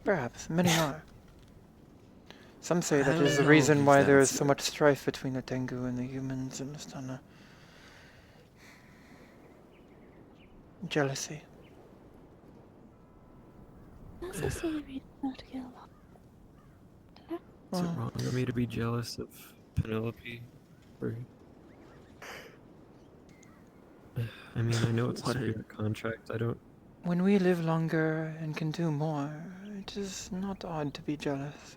Perhaps. Many are. Some say I that is don't the know reason if why there is that's so much strife between the Tengu and the humans in Astana. Jealousy. That's a silly reason not to get along. Is it Well, wrong of me to be jealous of Penelope? Or, I mean, I know it's a What a- spirit contract. I don't. when we live longer and can do more, it is not odd to be jealous.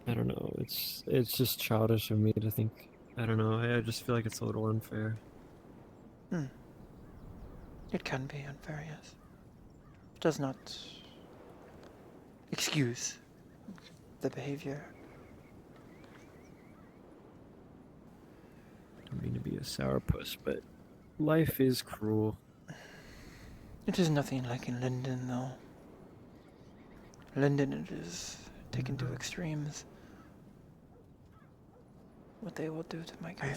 I don't know. It's just childish of me to think. I don't know. I just feel like it's a little unfair. It can be unfair, yes. It does not excuse the behavior. I don't mean to be a sourpuss, but life is cruel. It is nothing like in Linden, though. Linden, it is taken to extremes. What they will do to my kind.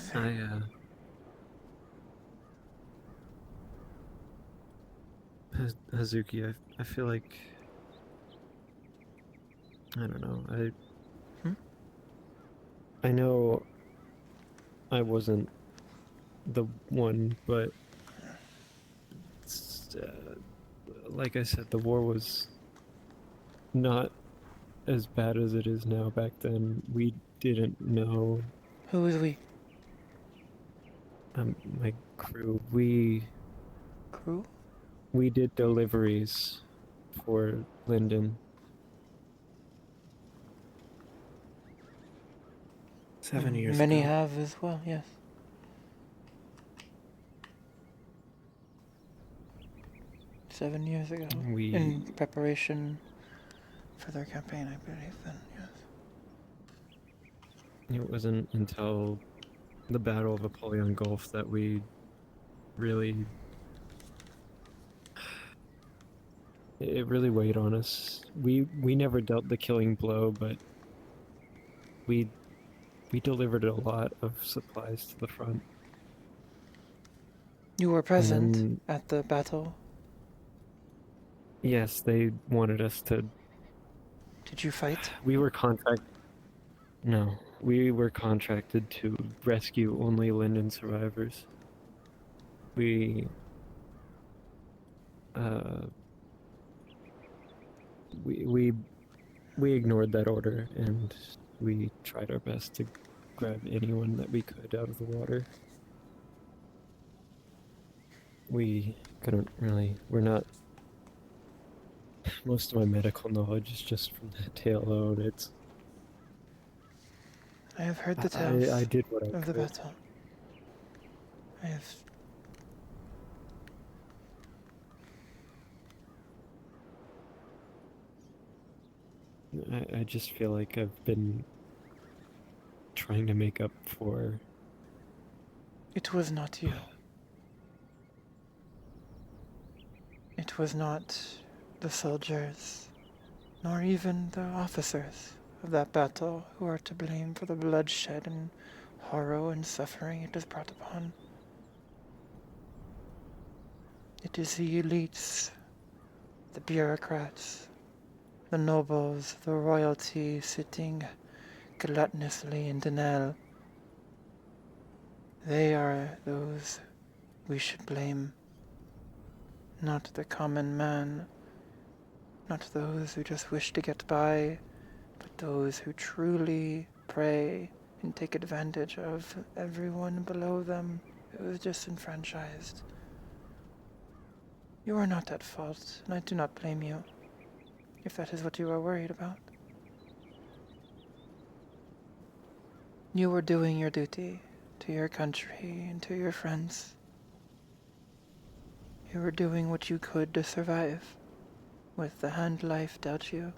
Hazuki, I feel like, I don't know. I know I wasn't the one, but like I said, the war was not as bad as it is now. Back then, we didn't know. Who is we? My crew, Crew? we did deliveries for Linden. 7 years Many ago. have as well, yes. Seven years ago. In preparation for their campaign, I believe, then, yes. It wasn't until the Battle of Apollyon Gulf that we really... It really weighed on us. We never dealt the killing blow, but we delivered a lot of supplies to the front. You were present at the battle? Yes, they wanted us to... Did you fight? We were No, we were contracted to rescue only Linden survivors. We ignored that order, and we tried our best to grab anyone that we could out of the water. We couldn't really... We're not... Most of my medical knowledge is just from that tale alone. It's... I have heard the tales I did what I of could. the battle. I have... I just feel like I've been trying to make up for... It was not you. It was not the soldiers, nor even the officers of that battle who are to blame for the bloodshed and horror and suffering it has brought upon. It is the elites, the bureaucrats, the nobles, the royalty sitting gluttonously in Denel. They are those we should blame, not the common man, not those who just wish to get by, but those who truly prey and take advantage of everyone below them who is disenfranchised. You are not at fault, and I do not blame you, if that is what you are worried about. You were doing your duty to your country and to your friends. You were doing what you could to survive, with the hand life dealt you.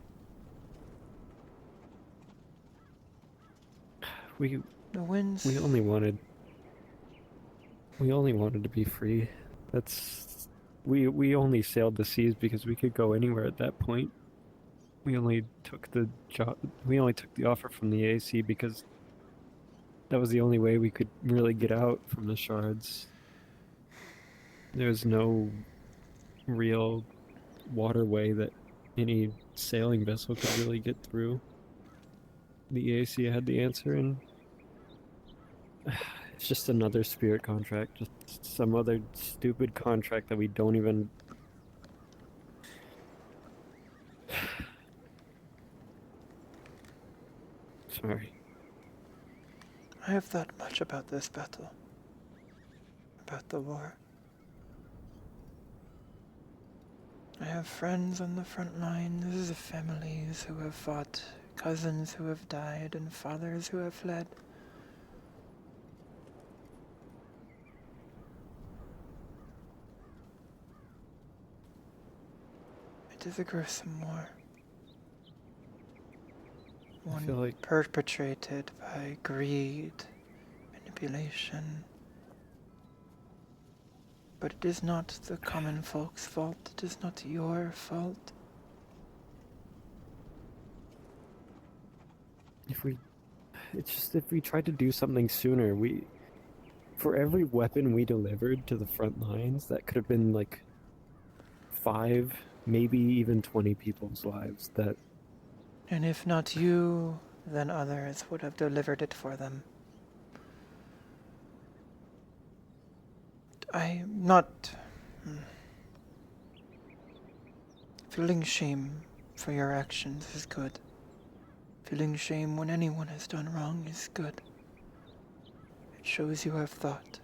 We only wanted to be free. We only sailed the seas because we could go anywhere at that point. We only took the offer from the AC because that was the only way we could really get out from the shards. There's no real waterway that any sailing vessel could really get through. The EAC had the answer, and it's just another spirit contract, just some other stupid contract that we don't even... Sorry. I have thought much about this battle, about the war. I have friends on the front lines, families who have fought, cousins who have died, and fathers who have fled. It is a gruesome war. I feel One like perpetrated by greed, manipulation. But it is not the common folk's fault. It is not your fault. if we tried to do something sooner, for every weapon we delivered to the front lines, that could have been like 5, maybe even 20 people's lives that... And if not you, then others would have delivered it for them. I'm not feeling shame for your actions is good. Feeling shame when anyone has done wrong is good. It shows you have thought.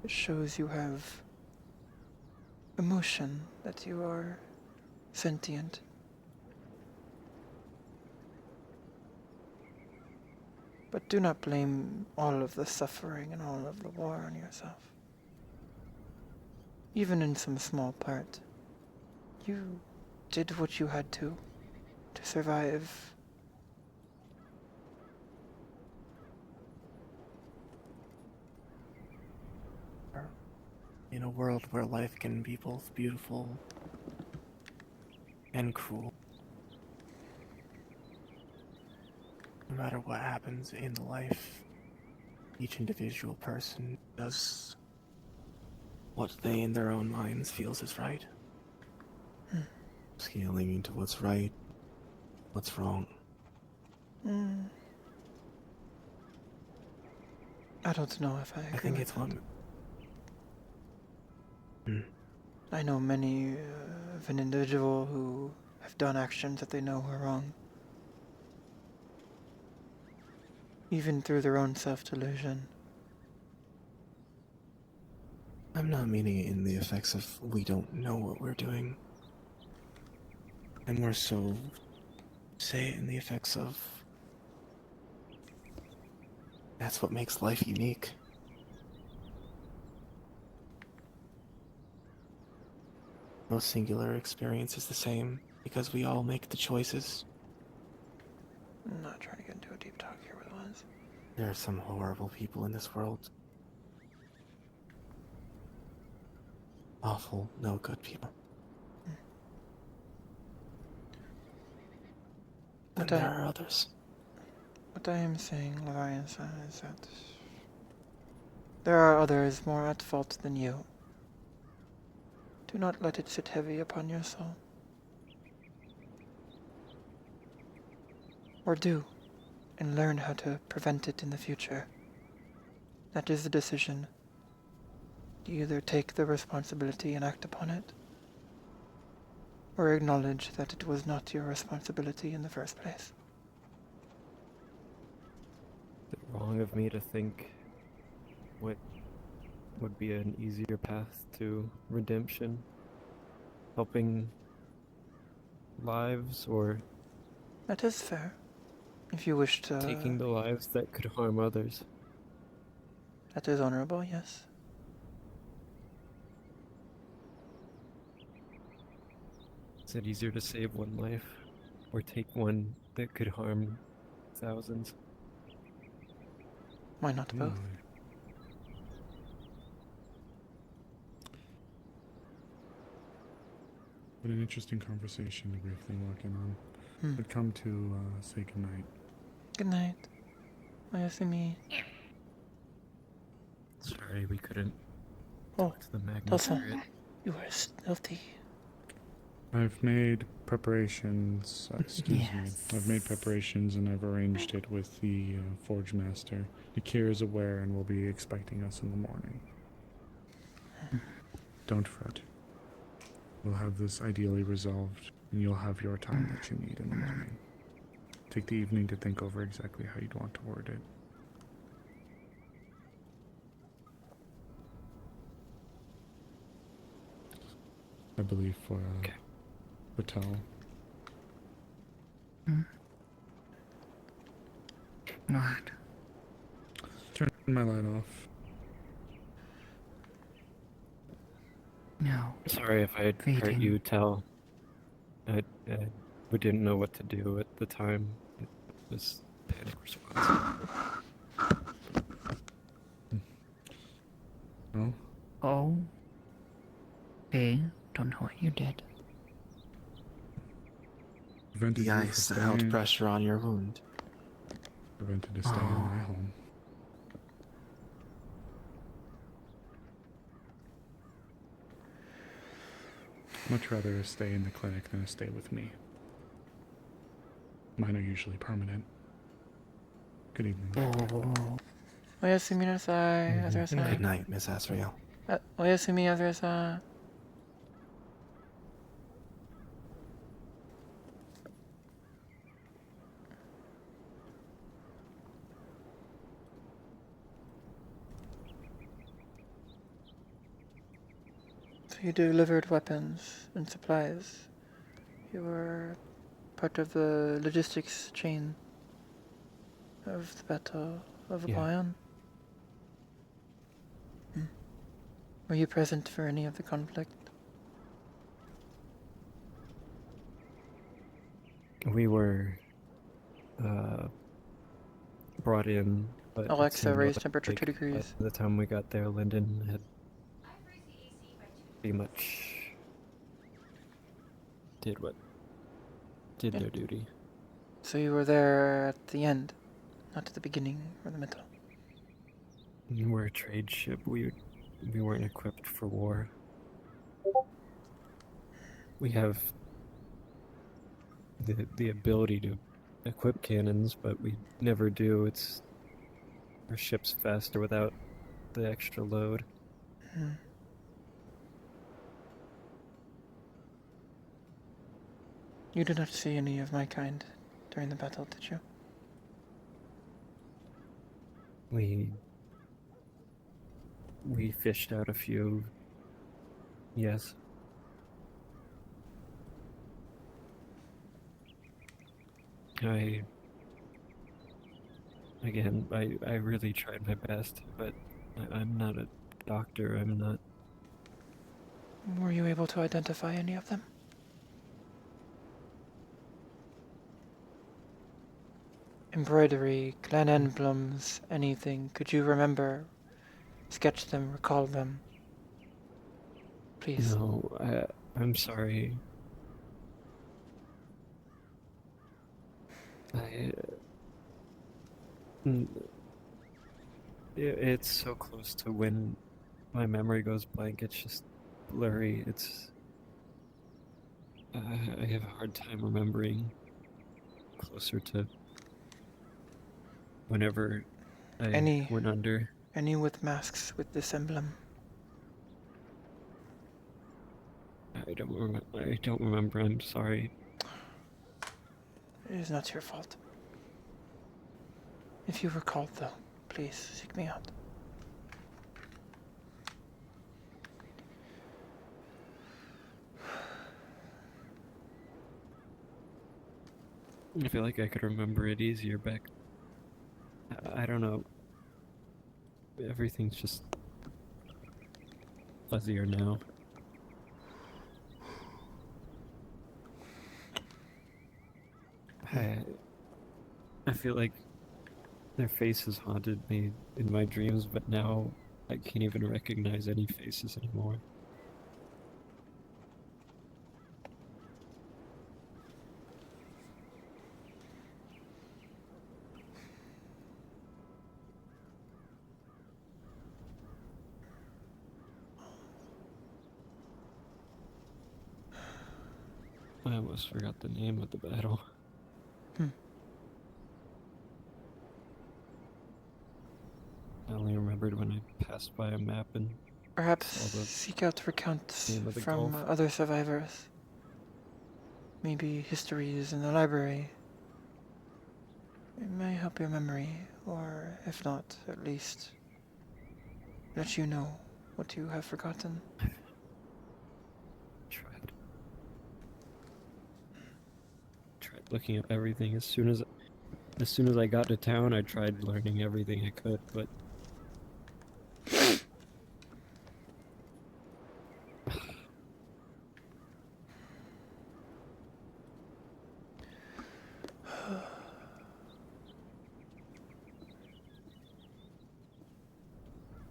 It shows you have emotion, that you are sentient. But do not blame all of the suffering and all of the war on yourself. Even in some small part, you did what you had to survive. In a world where life can be both beautiful and cruel. No matter what happens in life, each individual person does what they in their own minds feels is right. Scaling into what's right, what's wrong. I don't know if I agree. I think with it's that. one. I know many of an individual who have done actions that they know were wrong. Even through their own self-delusion. I'm not meaning it in the effects of we don't know what we're doing. I'm more so say it in the effects of that's what makes life unique. No singular experience is the same because we all make the choices. I'm not trying to get into a deep talk here with Laz. There are some horrible people in this world. Awful, no good people. And there are others. What I am saying, Leviathan, is that there are others more at fault than you. Do not let it sit heavy upon your soul. Or do, and learn how to prevent it in the future. That is the decision. You either take the responsibility and act upon it, or acknowledge that it was not your responsibility in the first place. Is it wrong of me to think what would be an easier path to redemption? Helping lives, or That is fair. If you wish to... taking the lives that could harm others? That is honorable, yes. Is it easier to save one life, or take one that could harm thousands? Why not both? What an interesting conversation to briefly walk in on. But come to say goodnight. Good night. Oyasumi. Sorry, we couldn't Oh, talk to the magnet Tulsa. spirit. You are stealthy. I've made preparations. Excuse me. I've made preparations and I've arranged it with the Forge Master. Nikir is aware and will be expecting us in the morning. Don't fret. We'll have this ideally resolved, and you'll have your time that you need in the morning. Take the evening to think over exactly how you'd want to word it. I believe for Patel. What? Turn my light off. No. Sorry if I hurt Feeding. you, Tal. We didn't know what to do at the time. It was panic response. No? Oh. Hey, don't know what you did. Prevented The you ice from that held staying. pressure on your wound. Prevented to stay in my home. Much rather stay in the clinic than stay with me. Mine are usually permanent. Good evening. Oh. Oyasumi nasai, Mhm. Good azurasai. night, Miss Azrael. Oyasumi azurasai. So you delivered weapons and supplies. You were part of the logistics chain of the Battle of Yeah. Lion. Were you present for any of the conflict? We were brought in, but it Alexa seemed raised temperature like 2 degrees. by the time we got there, Lyndon had pretty much did Yeah. their duty. So you were there at the end, not at the beginning or the middle. We're a trade ship. We weren't equipped for war. We have the ability to equip cannons, but we never do. Our ship's faster without the extra load. You did not see any of my kind during the battle, did you? We fished out a few. Yes. I really tried my best, but I'm not a doctor. I'm not. Were you able to identify any of them? Embroidery, clan emblems, anything. Could you remember? Sketch them, recall them. Please. No, I'm sorry. It's so close to when my memory goes blank. It's just blurry. I have a hard time remembering closer to whenever I went under. Any with masks with this emblem? I don't remember. I'm sorry. It is not your fault. If you recall, though, please seek me out. I feel like I could remember it easier back. I don't know. Everything's just fuzzier now. I feel like their faces haunted me in my dreams, but now I can't even recognize any faces anymore. I almost forgot the name of the battle. I only remembered when I passed by a map and Perhaps saw the seek out recounts name of the from Gulf. other survivors. Maybe histories in the library. It may help your memory, or if not, at least let you know what you have forgotten. Tried looking at everything as soon as I got to town. I tried learning everything I could, but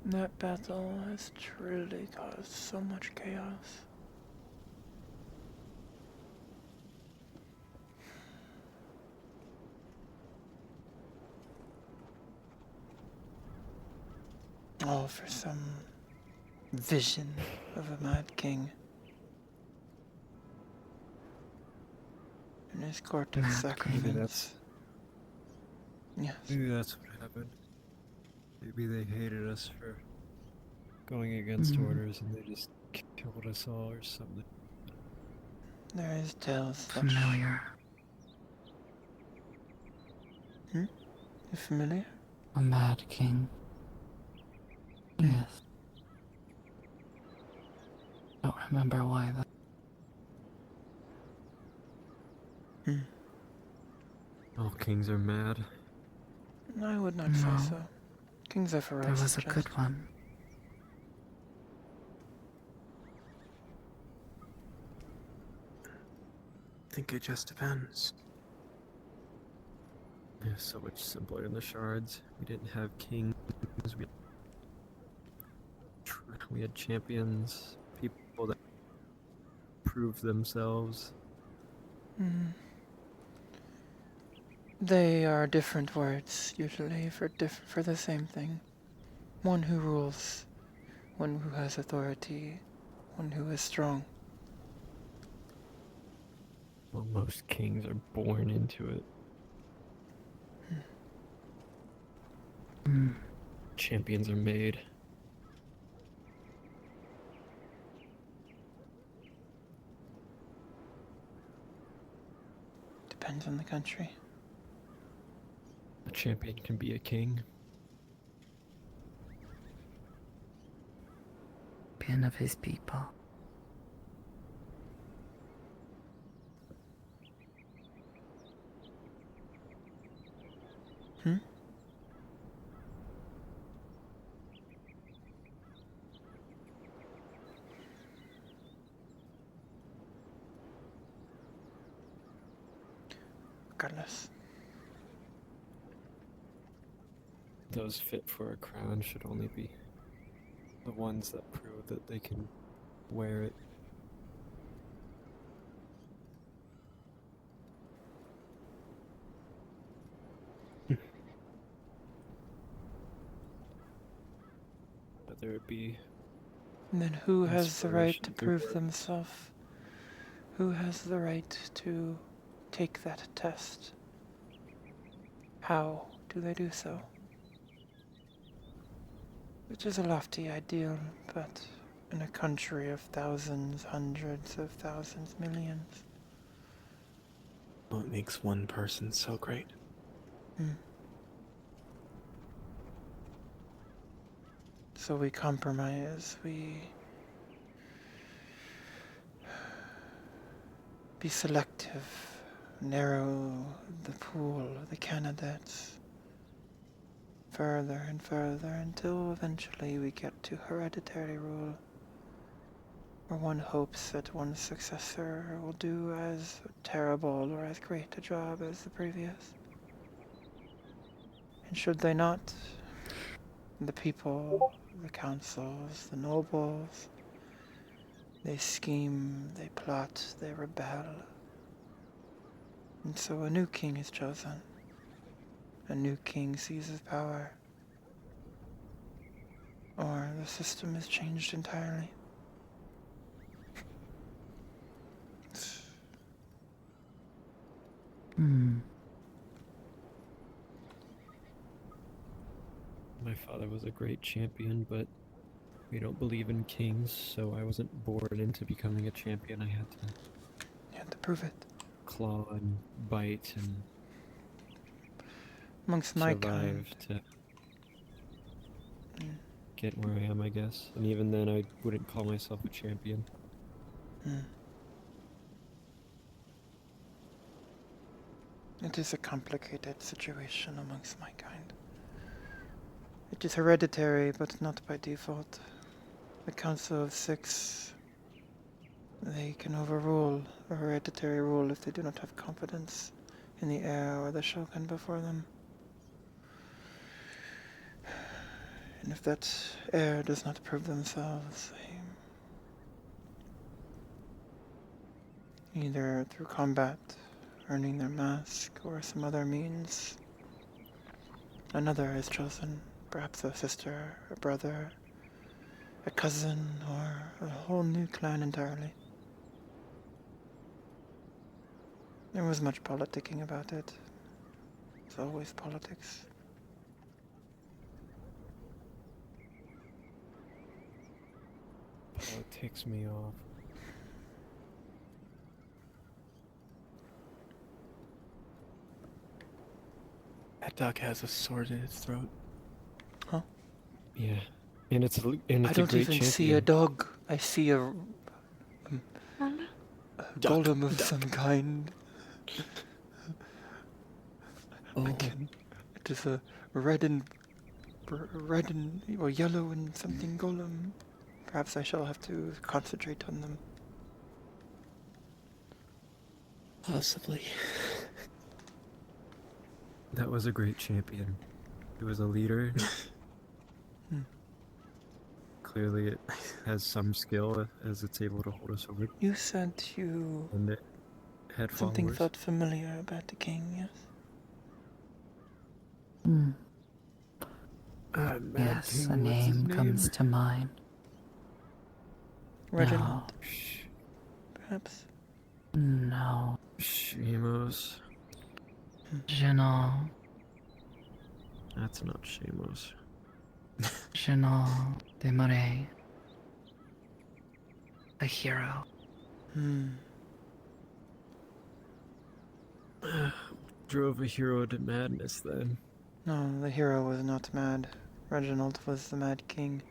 That battle has truly caused so much chaos. All for some vision of a mad king and his court of Mad king. sacraments. Yes. maybe that's what happened. Maybe they hated us for going against orders and they just killed us all or something. There is tales that... Familiar. You familiar? A mad king. Yes. Don't remember why though. All kings are mad. I would not No. say so. Kings are ferocious. There was a good one. I think it just depends. It was so much simpler in the shards. We didn't have kings. We had champions, people that proved themselves. They are different words, usually, for the same thing. One who rules, one who has authority, one who is strong. Well, most kings are born into it. Champions are made. Depends on the country. A champion can be a king. Champion of his people. Regardless. Those fit for a crown should only be the ones that prove that they can wear it. Whether it be... And then who has the right to inspiration prove through themselves? Who has the right to take that test? How do they do so? Which is a lofty ideal, but in a country of thousands, hundreds of thousands, millions. What makes one person so great? So we compromise, we be selective, narrow the pool of the candidates further and further until eventually we get to hereditary rule, where one hopes that one's successor will do as terrible or as great a job as the previous. And should they not, the people, the councils, the nobles, they scheme, they plot, they rebel. And so a new king is chosen. A new king seizes power. Or the system is changed entirely. My father was a great champion, but we don't believe in kings, so I wasn't born into becoming a champion. I had to You had to prove it. claw and bite and Amongst my survive kind. to Mm. get where I am, I guess. And even then, I wouldn't call myself a champion. Mm. It is a complicated situation amongst my kind. It is hereditary, but not by default. The Council of Six, they can overrule a hereditary rule if they do not have confidence in the heir or the shogun before them. And if that heir does not prove themselves, they, either through combat, earning their mask, or some other means, another is chosen. Perhaps a sister, a brother, a cousin, or a whole new clan entirely. There was much politicking about it. It's always politics. Oh, it ticks me off. That duck has a sword in its throat. Yeah, and it's a I great don't even champion. see a dog. I see a Duck. golem of Duck. some kind. Oh, It is a red and or yellow and something golem. Perhaps I shall have to concentrate on them. Possibly. that was a great champion. He was a leader. Clearly, it has some skill as it's able to hold a sword. You said you And it had something followers. felt familiar about the king, yes? Hmm. Mad Yes, King, a what's his name comes to mind. Reginald, Shh, perhaps? No. Shamos. Jeanal. That's not Shamos. Jeanal de Marais. A hero. Drove a hero to madness then. No, the hero was not mad. Reginald was the mad king.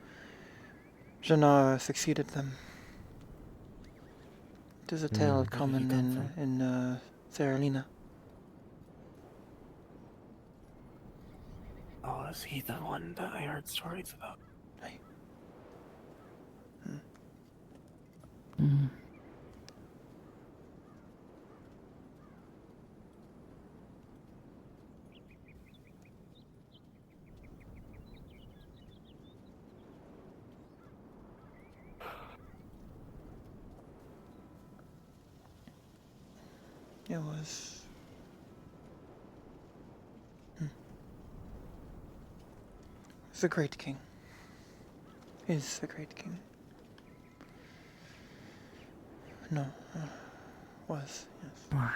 Jannar succeeded them. It is a tale Where did he common come in Seralina. Oh, is he the one that I heard stories about? Hmm. It was... He's a great king. Is a great king. No, was, yes. What?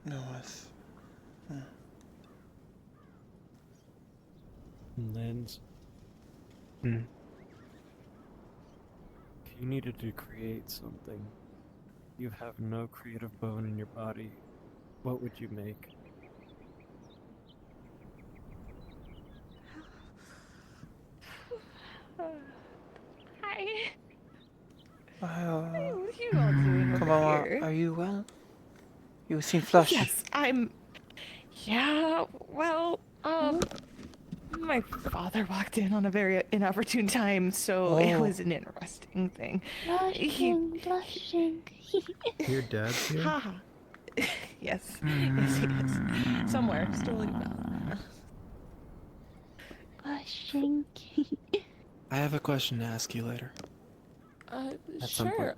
No, was. Lens. Hmm. If you needed to create something, you have no creative bone in your body, what would you make? Hi. Wow. What are you all doing Come over on, here? are you well? You seem flushed. Yes, I'm. Yeah, well, my father walked in on a very inopportune time, so it Oh. was an interesting thing. Blushing. Your dad's here? Haha. Yes, yes, he is. Somewhere, still about. Blushing. I have a question to ask you later. At some Sure.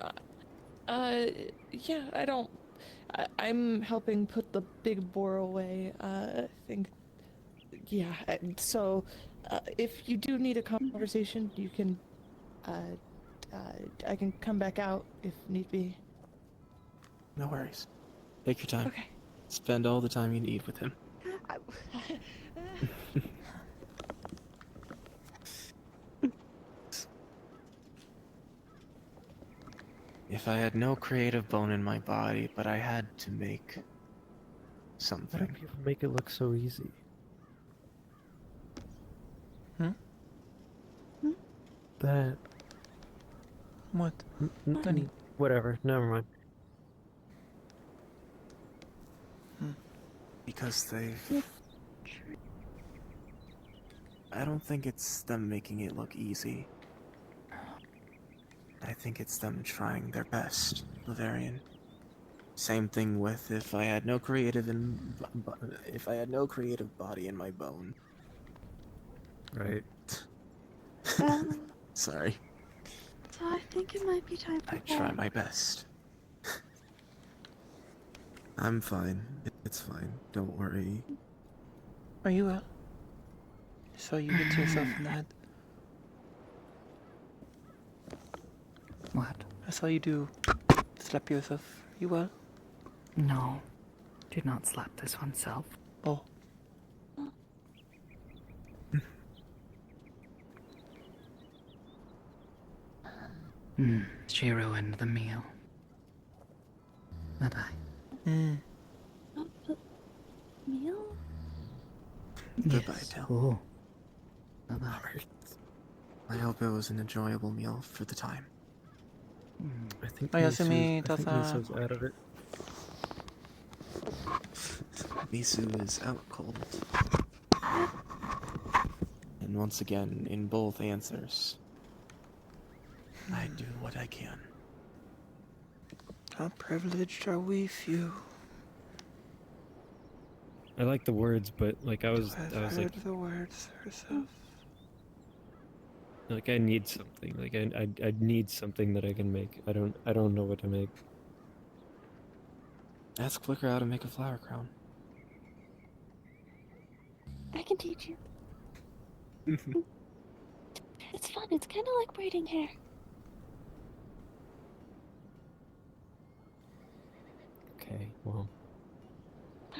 Yeah, I'm helping put the big boar away. I think. Yeah, so if you do need a conversation, you can. I can come back out if need be. No worries. Take your time. Okay. Spend all the time you need with him. If I had no creative bone in my body, but I had to make Why do something. people make it look so easy? That. What? Honey. Whatever. Never mind. Because I don't think it's them making it look easy. I think it's them trying their best, Lavarian. Same thing with if I had no creative body in my bone. Right. Sorry. So I think it might be time for I try my best. I'm fine. It's fine. Don't worry. Are you well? I saw you hit yourself in the head. What? I saw you slap yourself. You well? No. Did not slap this oneself. Oh. She ruined the meal. Bye-bye. Meal? Goodbye, Del. Oh. Bye-bye. I hope it was an enjoyable meal for the time. I think Ayasumi Misu's doesn't- out of it. Misu is out cold. And once again, in both answers, I do what I can. How privileged are we few? I like the words, but like I was I've like, heard the words herself. I need something. Like I need something that I can make. I don't know what to make. Ask Flicker how to make a flower crown. I can teach you. It's fun. It's kind of like braiding hair. Okay, well,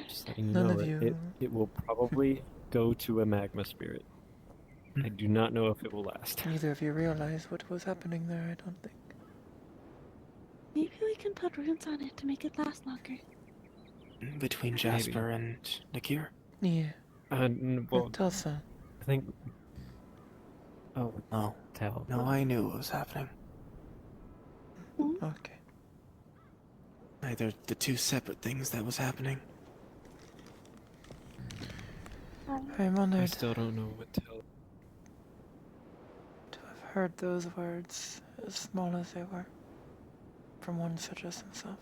just letting you None know of that you- it will probably go to a magma spirit. I do not know if it will last. Neither of you realize what was happening there, I don't think. Maybe we can put runes on it to make it last longer. Between Jasper and Nakir? Yeah. Well, Telsa. I think. Oh, Oh, tell. no, I knew what was happening. Okay. Either the two separate things that was happening. I'm I honored still don't know what tell. to have heard those words, as small as they were, from one such as himself.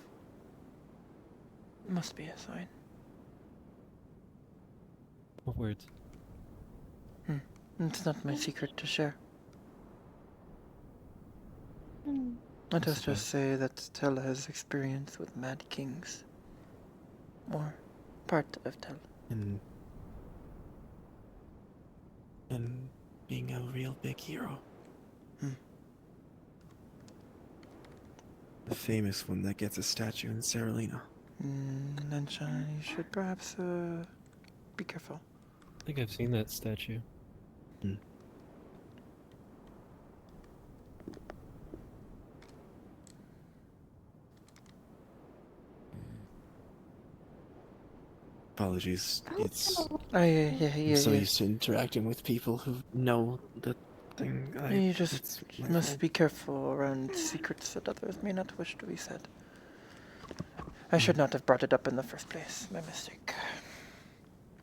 It must be a sign. What words? It's not my secret to share. Hmm. Let us just say that Tel has experience with mad kings. Or part of Tel. And being a real big hero. The famous one that gets a statue in Saralina. Nanshan, you should perhaps be careful. I think I've seen that statue. Apologies. It's Yeah. I'm so used to interacting with people who know the thing. You just it's my must fault. be careful around secrets that others may not wish to be said. I should not have brought it up in the first place. My mistake.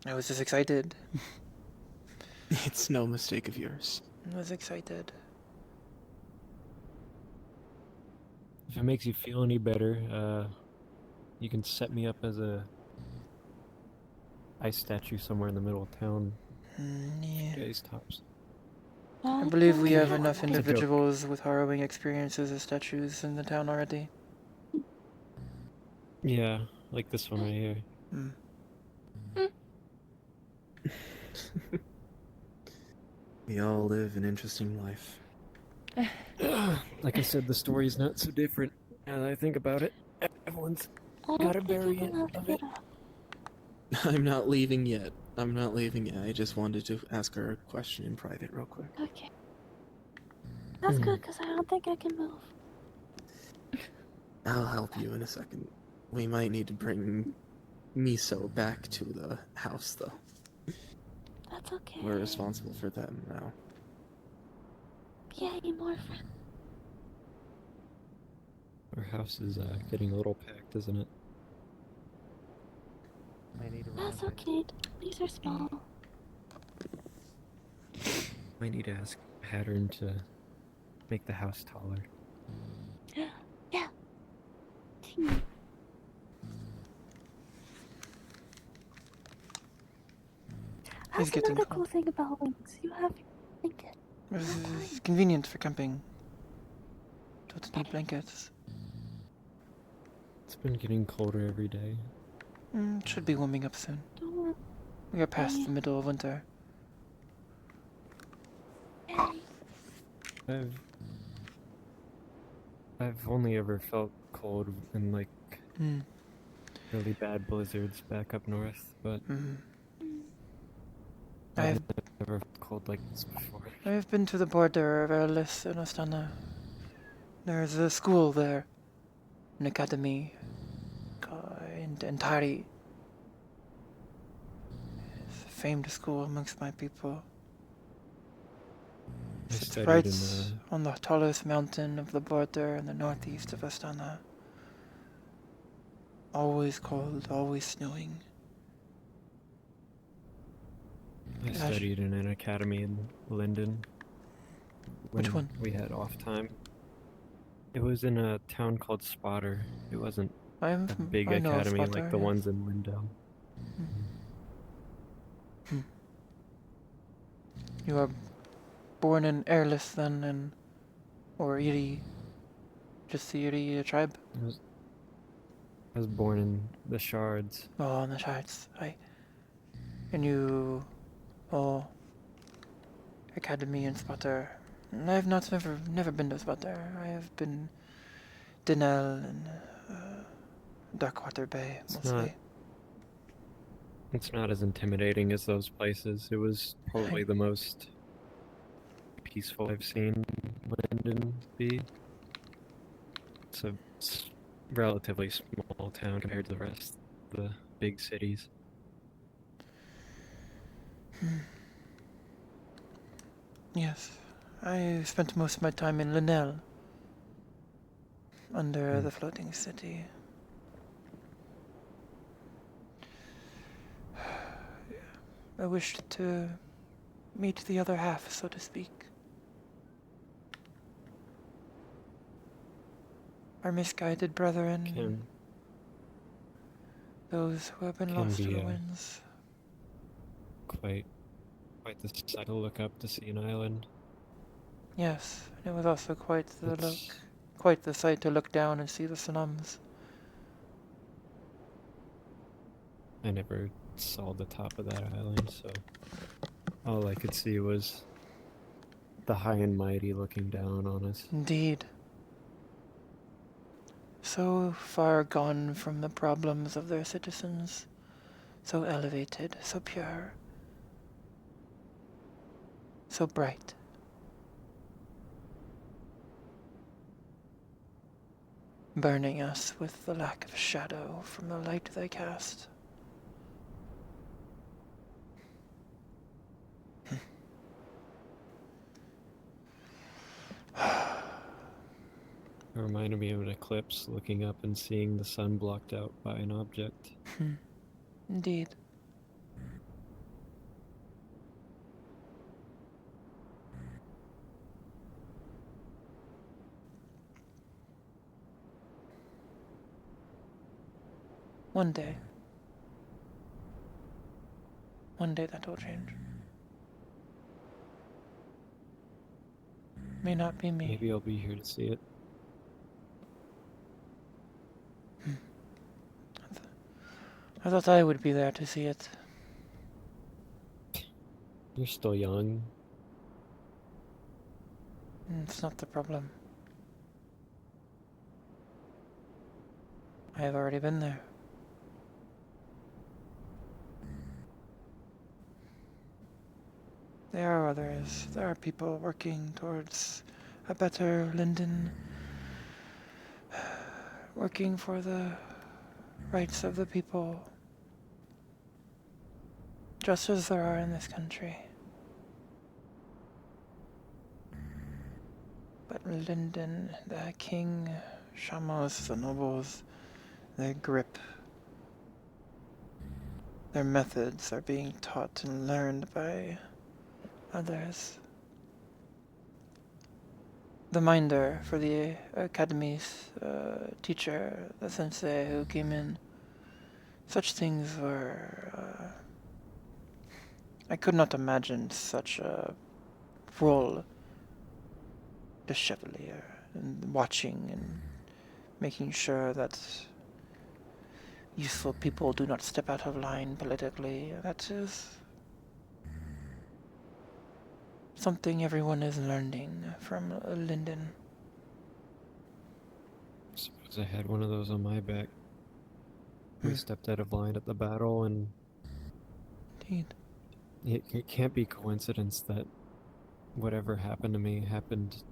I was just excited. It's no mistake of yours. I was excited. If it makes you feel any better, you can set me up as a ice statue somewhere in the middle of town. Yeah. Guys, tops. I believe we have enough It's a joke. individuals with harrowing experiences as statues in the town already. Yeah, like this one right here. We all live an interesting life. Like I said, the story's not so different. Now that I think about it, everyone's got a variant of it. I'm not leaving yet. I just wanted to ask her a question in private real quick. Okay. That's good, because I don't think I can move. I'll help you in a second. We might need to bring Miso back to the house, though. That's okay. We're responsible for them now. Yay, more friends. Our house is getting a little packed, isn't it? That's okay. These are small. Might need to ask Pattern to make the house taller. Yeah. That's getting another cold. cool thing about wings. You have your blanket. This is convenient for camping. Don't need blankets. It's been getting colder every day. Should be warming up soon. Don't worry. We are past the middle of winter. Yay. I've only ever felt cold in like Hmm. really bad blizzards back up north, but I've I've never felt cold like this before. I've been to the border of Erlis and Ostana. There's a school there, an academy, in Tari. It's a famed school amongst my people. I It's studied right in on the tallest mountain of the border in the northeast of Astana. Always cold, always snowing. I studied in an academy in Linden. Which when one? We had off time. It was in a town called Spotter. It wasn't a big I know of academy Spotter, like the yes. ones in Lindell. You are born in Erlis then, or Iri, just the Iri tribe? I was born in the Shards. Oh, in the Shards, aye. And you, academy in Spotter. I have never been to Spotter. I have been Dinell and Darkwater Bay mostly. It's not as intimidating as those places. It was probably the most peaceful I've seen Linden be. It's a relatively small town compared to the rest of the big cities. Yes, I spent most of my time in Linnell, under the floating city. I wished to meet the other half, so to speak. Our misguided brethren, those who have been lost to the winds. Quite the sight to look up to see an island. Yes, and it was also quite the sight to look down and see the slums. I never saw the top of that island, so all I could see was the high and mighty looking down on us. Indeed. So far gone from the problems of their citizens, so elevated, so pure, so bright. Burning us with the lack of shadow from the light they cast. It reminded me of an eclipse, looking up and seeing the sun blocked out by an object. Indeed. One day that will change. May not be me. Maybe I'll be here to see it. I thought I would be there to see it. You're still young. It's not the problem. I have already been there. There are others. There are people working towards a better Linden. working for the rights of the people, just as there are in this country. But Linden, the king, Shamos, the nobles, their grip, their methods are being taught and learned by others. The minder for the academy's teacher, the sensei who came in, such things were... I could not imagine such a role, the Chevalier, and watching and making sure that useful people do not step out of line politically. That is something everyone is learning from Linden. Suppose I had one of those on my back. We stepped out of line at the battle, and Indeed. it can't be coincidence that whatever happened to me happened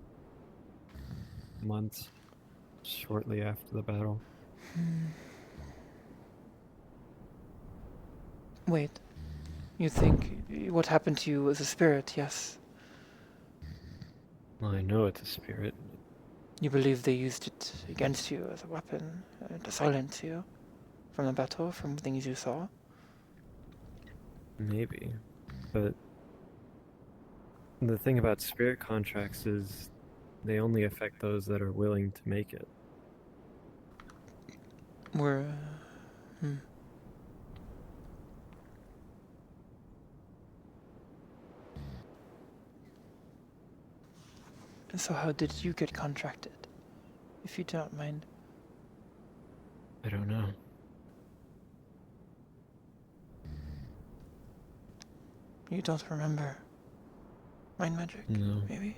months shortly after the battle. Wait, you think what happened to you was a spirit, yes? Well, I know it's a spirit. You believe they used it against you as a weapon to silence you from the battle, from things you saw? Maybe. But the thing about spirit contracts is they only affect those that are willing to make it. We're... So how did you get contracted, if you don't mind? I don't know. You don't remember? Mind magic? No. Maybe?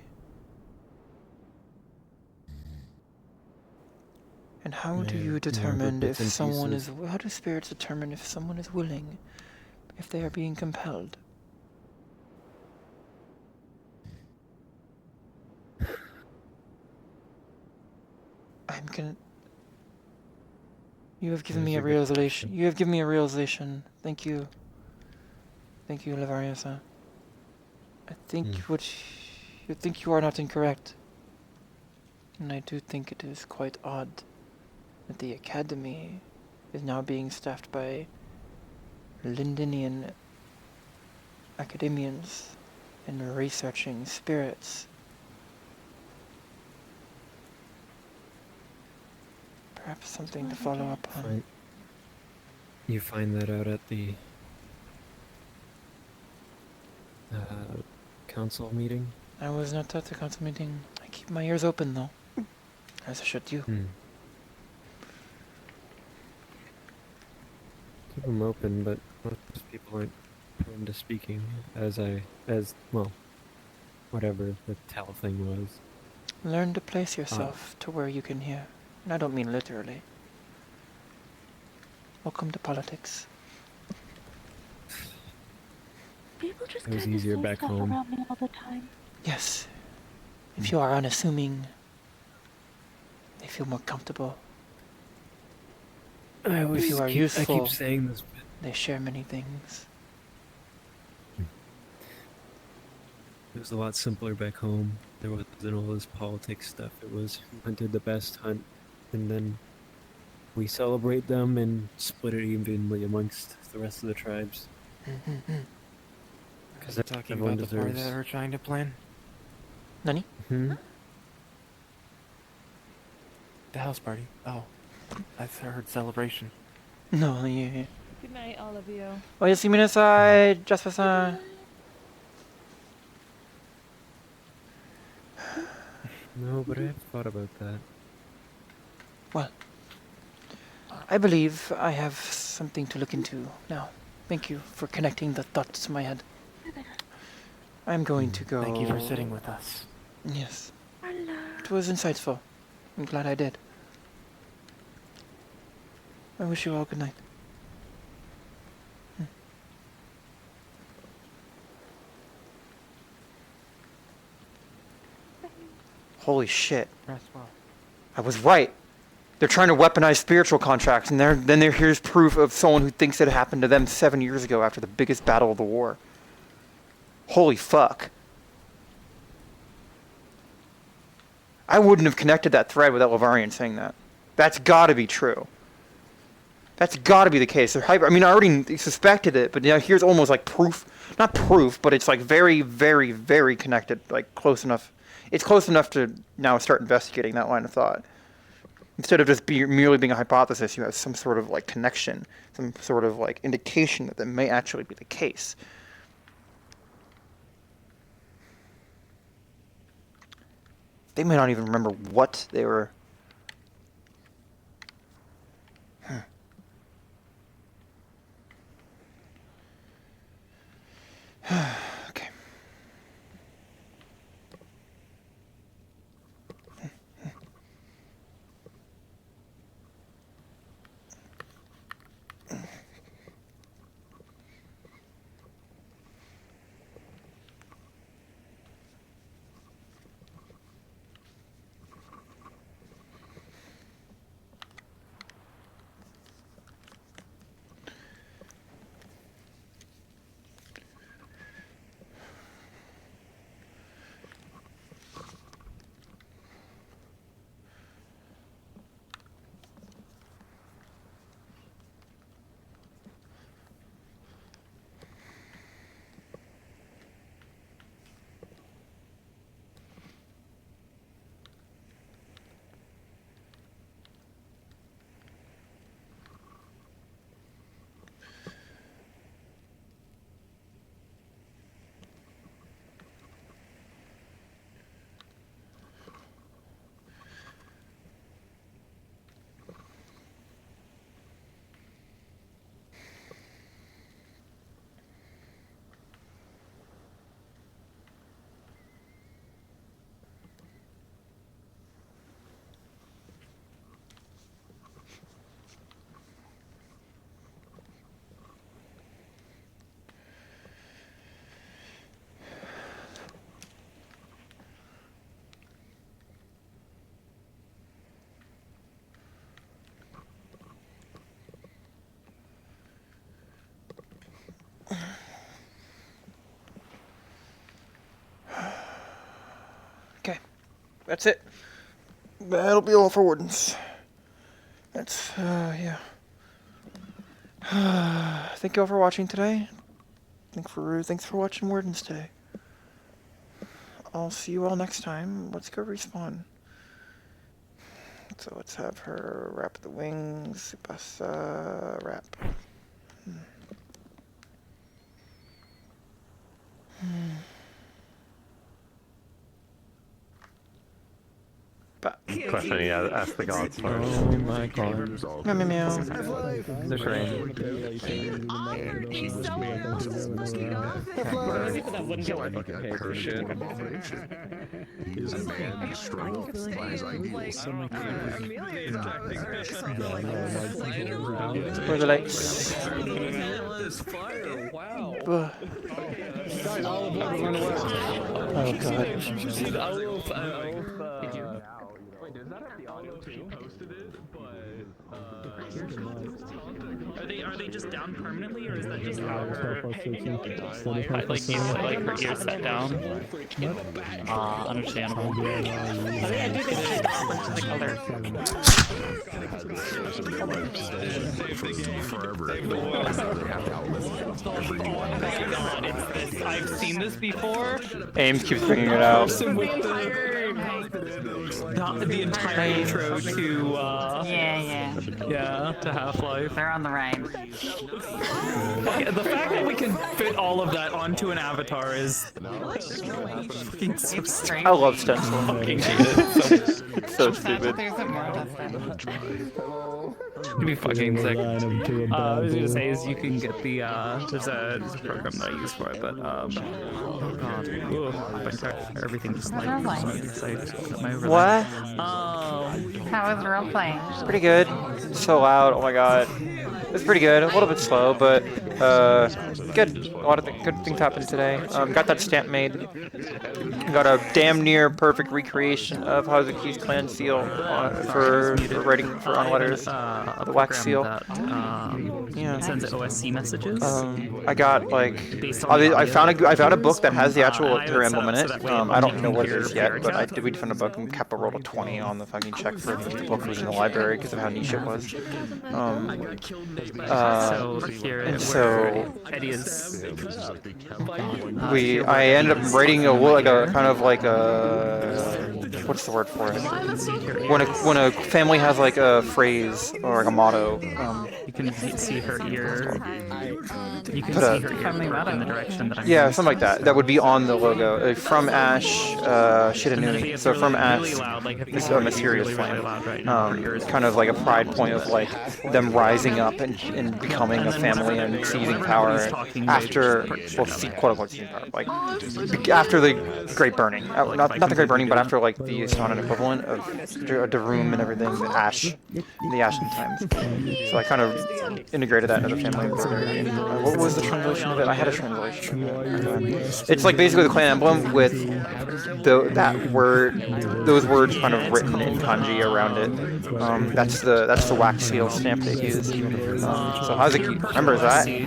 And how do Yeah, you more determine bits if and someone pieces. is... How do spirits determine if someone is willing, if they are being compelled? I'm gonna... You have given That me is a a good realization. question. You have given me a realization. Thank you. Thank you, Lavariusa. I think you think you are not incorrect. And I do think it is quite odd that the Academy is now being staffed by Lindenian academians and researching spirits. Perhaps something to follow up on. You find that out at the council meeting? I was not at the council meeting. I keep my ears open though. As should you. Keep them open, but most people aren't prone to speaking as well, whatever the tell thing was. Learn to place yourself to where you can hear. And I don't mean literally. Welcome to politics. People just It was kind of easier say back stuff home. around me all the time. Yes. If you are unassuming, they feel more comfortable. I you are useful, I keep saying this, but they share many things. it was a lot simpler back home. There wasn't all this politics stuff. It was who hunted the best hunt, and then we celebrate them and split it evenly amongst the rest of the tribes. Because they're talking everyone about the party deserves- that we're trying to plan. Nani? The house party. Oh, I heard celebration. No, yeah. Good night, all of you. Oyasumi nasai, Jasper-san. No, but I have thought about that. Well, I believe I have something to look into now. Thank you for connecting the thoughts to my head. I'm going to go... Thank you for sitting with us. Yes. Hello. It was insightful. I'm glad I did. I wish you all good night. Holy shit. Rest well. I was right. They're trying to weaponize spiritual contracts, and then here's proof of someone who thinks it happened to them 7 years ago after the biggest battle of the war. Holy fuck. I wouldn't have connected that thread without Lavarian saying that. That's gotta be true. That's gotta be the case. They're hyper. I mean, I already suspected it, but now here's almost like proof. Not proof, but it's like very, very, very connected. Like close enough. It's close enough to now start investigating that line of thought. Instead of just merely being a hypothesis, you have some sort of like connection, some sort of like indication that may actually be the case. They may not even remember what they were. Okay. Okay, that's it. That'll be all for Wardens. That's, yeah. Thank you all for watching today. Thanks for watching Wardens today. I'll see you all next time. Let's go respawn. So let's have her wrap the wings. Wrap. Question, yeah, ask the gods first. Oh my god. Meow meow meow. There's rain. Is a man struggling by his ideals? Where are the lights? Wow. Oh god. Wait, does that have the audio too? She posted it, but Are they just down permanently, or is that just her ears set down? Understandable. I do think it's just off into the color. I've seen this before. Ames keeps bringing it out. The entire intro to Yeah, to Half-Life. they're on the right. The fact that we can fit all of that onto an avatar is fucking so strange. I love stencil. Fucking hate it. So stupid. There's a more of It'd be fucking sick. I was gonna say is you can get the there's a program that I use for it, but oh god, everything just like my overlay. What? How was role playing? Pretty good. So loud. Oh my god. It's pretty good. A little bit slow, but Good. A lot of good things happened today. Got that stamp made. Got a damn near perfect recreation of Hazuki's clan seal for writing on letters. The wax seal. Yeah. Sends OSC messages. I got like I found a book that has the actual her emblem in it. I don't know what it is yet, but we found a book and Kappa rolled a 20 on the fucking check for the book was in the library because of how niche it was. I ended up writing what's the word for it? When a family has like a phrase or like a motto. You can see her ear. You can see her family motto in the direction that I'm. Yeah, something like that. That would be on the logo. From Ash, Shiranui. So from Ash, this is a mysterious flame. Kind of like a pride point of like them rising up and becoming a family and seizing power after, quote unquote seizing power, like after the Great Burning. Not the Great Burning, but after like the Sonnen equivalent of the room and everything, the Ashen times. So I kind of integrated that into the family. What was the translation of it? I had a translation. It's like basically the clan emblem with those words kind of written in kanji around it. That's the wax seal stamp they used. So Hazuki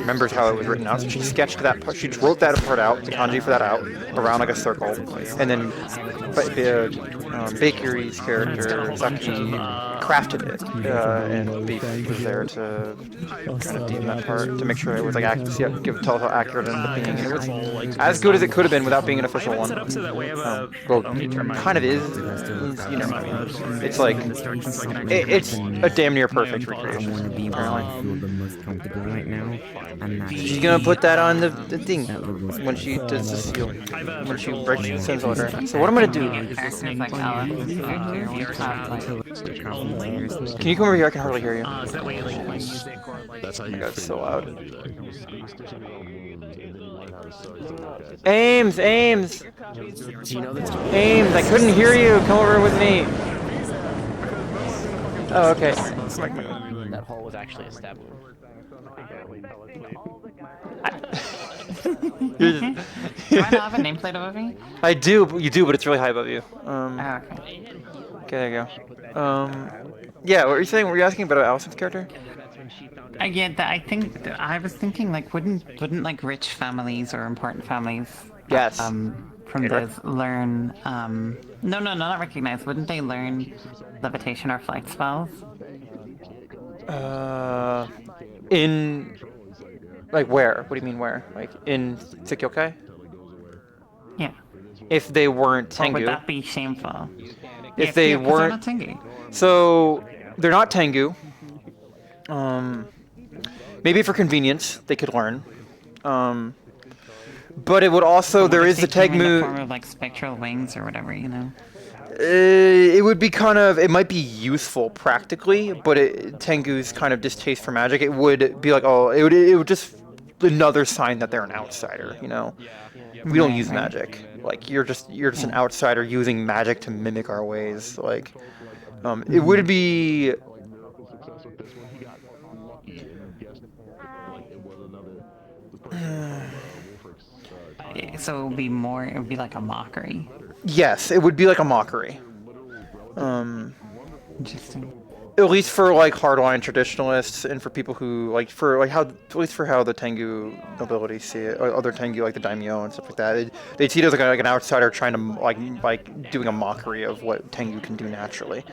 remembers how it was written out. So she sketched that part. She wrote that part out, the kanji for that out, around like a circle, and then Bakery's character Zaki crafted it, and Beef was there to kind of deem that part to make sure it was like tell us how accurate it ended up being. And it was as good as it could have been without being an official one. Well, kind of is, you know. It's like it's a damn near perfect recreation. She's gonna put that on the thing when she does the seal, when she sends the letter. So what I'm gonna do? Can you come over here? I can hardly hear you. That's how you it's so loud. Ames! Ames! Ames! I couldn't hear you! Come over with me! Oh, okay. That hole was actually established. Do I not have a nameplate above me? I do, you do, but it's really high above you. Okay. Okay, there you go. Yeah, what were you saying? Were you asking about Allison's character? I think I was thinking like wouldn't like rich families or important families yes from those learn no not recognize, wouldn't they learn levitation or flight spells? In like where? What do you mean where? Like in Sekyokai? Yeah. If they weren't Tengu. Would that be shameful? If they weren't not Tengu. So they're not Tengu. Maybe for convenience they could learn. But it would also there is the Tengu in the form of like spectral wings or whatever, you know. It would be it might be useful practically, but Tengu's kind of distaste for magic, it would be like, oh, it would just another sign that they're an outsider, you know. We don't use magic. Like you're just an outsider using magic to mimic our ways. Like, it would be. So it would be like a mockery. Yes, it would be like a mockery. Interesting. At least for like hardline traditionalists and for people who at least for how the Tengu nobility see it, or other Tengu like the daimyo and stuff like that, they'd see it as like an outsider trying to like doing a mockery of what Tengu can do naturally.